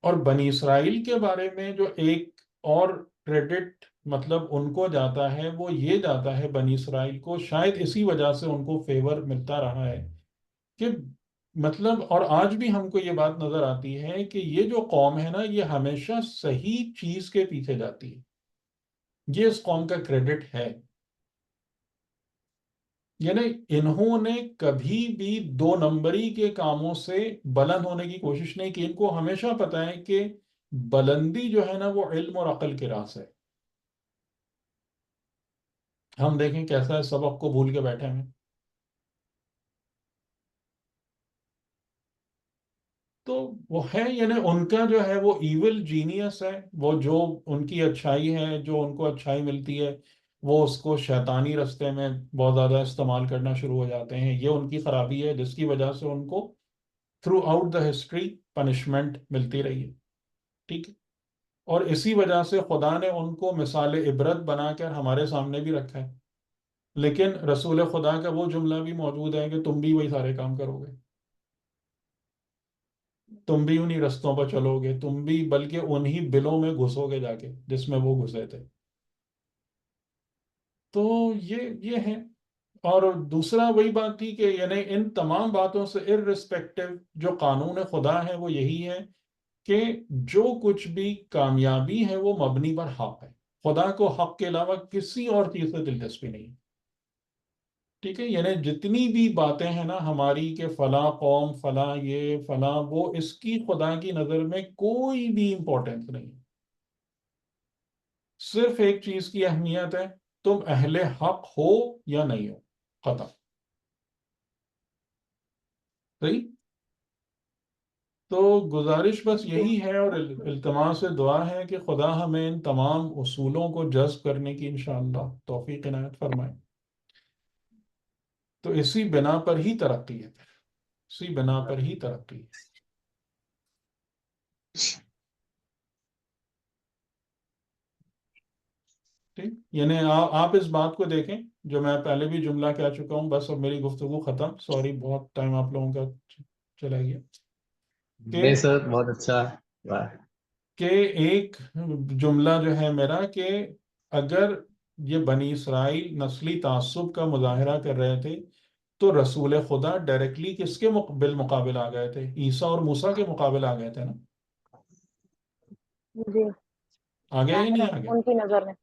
اور بنی اسرائیل کے بارے میں جو ایک اور کریڈٹ مطلب ان کو جاتا ہے، وہ یہ جاتا ہے بنی اسرائیل کو، شاید اسی وجہ سے ان کو فیور ملتا رہا ہے کہ مطلب، اور آج بھی ہم کو یہ بات نظر آتی ہے کہ یہ جو قوم ہے نا، یہ ہمیشہ صحیح چیز کے پیچھے جاتی ہے. یہ اس قوم کا کریڈٹ ہے. یعنی انہوں نے کبھی بھی دو نمبری کے کاموں سے بلند ہونے کی کوشش نہیں کی. ان کو ہمیشہ پتا ہے کہ بلندی جو ہے نا وہ علم اور عقل کے راہ سے. ہم دیکھیں کیسا ہے، سبق کو بھول کے بیٹھے ہیں. تو وہ ہے، یعنی ان کا جو ہے وہ ایول جینیس ہے. وہ جو ان کی اچھائی ہے، جو ان کو اچھائی ملتی ہے، وہ اس کو شیطانی رستے میں بہت زیادہ استعمال کرنا شروع ہو جاتے ہیں. یہ ان کی خرابی ہے جس کی وجہ سے ان کو through out the history punishment ملتی رہی ہے. ٹھیک ہے، اور اسی وجہ سے خدا نے ان کو مثال عبرت بنا کر ہمارے سامنے بھی رکھا ہے. لیکن رسول خدا کا وہ جملہ بھی موجود ہے کہ تم بھی وہی سارے کام کرو گے، تم بھی انہی رستوں پر چلو گے، تم بھی بلکہ انہی بلوں میں گھسو گے جا کے جس میں وہ گھسے تھے. تو یہ ہے. اور دوسرا وہی بات تھی کہ یعنی ان تمام باتوں سے اررسپیکٹو جو قانون خدا ہے وہ یہی ہے کہ جو کچھ بھی کامیابی ہے وہ مبنی پر حق ہے. خدا کو حق کے علاوہ کسی اور چیز سے دلچسپی نہیں. ٹھیک ہے، یعنی جتنی بھی باتیں ہیں نا ہماری کہ فلاں قوم فلاں یہ فلاں وہ، اس کی خدا کی نظر میں کوئی بھی امپورٹنس نہیں. صرف ایک چیز کی اہمیت ہے، تم اہل حق ہو یا نہیں ہو، ختم. صحیح. تو گزارش بس یہی ہے اور التماس سے دعا ہے کہ خدا ہمیں ان تمام اصولوں کو جذب کرنے کی انشاءاللہ توفیق عنایت فرمائے. تو اسی بنا پر ہی ترقی ہے، اسی بنا پر ہی ترقی ہے. ٹھیک، یعنی آپ اس بات کو دیکھیں جو میں پہلے بھی جملہ کہہ چکا ہوں، بس اب میری گفتگو ختم، سوری بہت ٹائم آپ لوگوں کا چلا گیا. نہیں سر، بہت اچھا ہے. کہ ایک جملہ جو ہے میرا کہ اگر یہ بنی اسرائیل نسلی تعصب کا مظاہرہ کر رہے تھے تو رسول خدا ڈائریکٹلی کس کے بالمقابل آ گئے تھے؟ عیسیٰ اور موسیٰ کے مقابل آ گئے تھے نا. جی، آگے ہی نہیں آگے؟ ان کی نظر میں،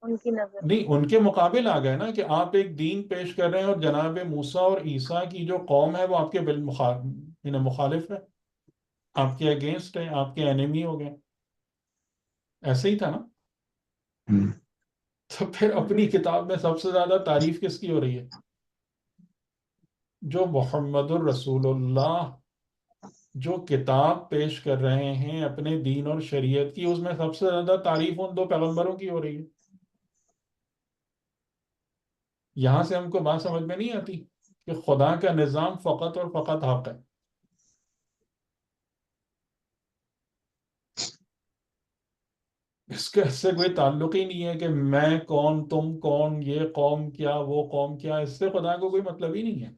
ان کی نظر میں. نہیں، ان کے مقابل آ گئے نا کہ آپ ایک دین پیش کر رہے ہیں اور جناب موسیٰ اور عیسیٰ کی جو قوم ہے وہ آپ کے مخالف ہے، آپ کے اگینسٹ ہے، آپ کے اینیمی ہو گئے. ایسے ہی تھا نا. تو پھر اپنی کتاب میں سب سے زیادہ تعریف کس کی ہو رہی ہے؟ جو محمد الرسول اللہ جو کتاب پیش کر رہے ہیں اپنے دین اور شریعت کی، اس میں سب سے زیادہ تعریف ان دو پیغمبروں کی ہو رہی ہے. یہاں سے ہم کو بات سمجھ میں نہیں آتی کہ خدا کا نظام فقط اور فقط حق ہے. اس سے کوئی تعلق ہی نہیں ہے کہ میں کون، تم کون، یہ قوم کیا، وہ قوم کیا، اس سے خدا کو کوئی مطلب ہی نہیں ہے.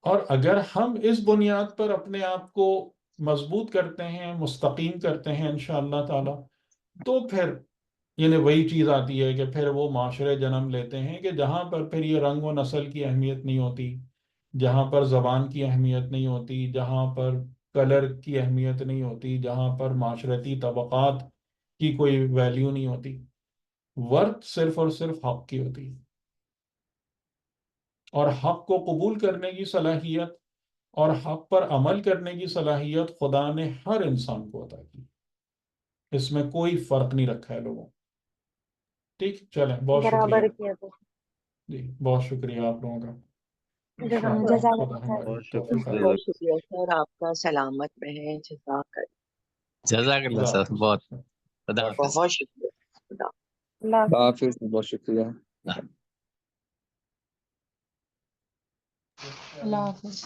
اور اگر ہم اس بنیاد پر اپنے آپ کو مضبوط کرتے ہیں، مستقیم کرتے ہیں انشاءاللہ تعالی، تو پھر یعنی وہی چیز آتی ہے کہ پھر وہ معاشرے جنم لیتے ہیں کہ جہاں پر پھر یہ رنگ و نسل کی اہمیت نہیں ہوتی، جہاں پر زبان کی اہمیت نہیں ہوتی، جہاں پر کلر کی اہمیت نہیں ہوتی، جہاں پر معاشرتی طبقات کی کوئی ویلیو نہیں ہوتی. ورتھ صرف اور صرف حق کی ہوتی ہے، اور حق کو قبول کرنے کی صلاحیت اور حق پر عمل کرنے کی صلاحیت خدا نے ہر انسان کو عطا کی. اس میں کوئی فرق نہیں رکھا ہے لوگوں. ٹھیک، چلیں، بہت شکریہ. برابر کیا تو. جی، بہت شکریہ آپ لوگوں کا. جزاک انشاءاللہ جزاک خدا اللہ خیر. ہماری بہت توفیق شکریہ. عطا بہت شکریہ سر، آپ کا سلامت رہیں. جزاک جزاک اللہ خدا سر، بہت. حافظ. خدا اللہ، حافظ. بہت شکریہ. خدا اللہ حافظ، بہت شکریہ. اللہ حافظ.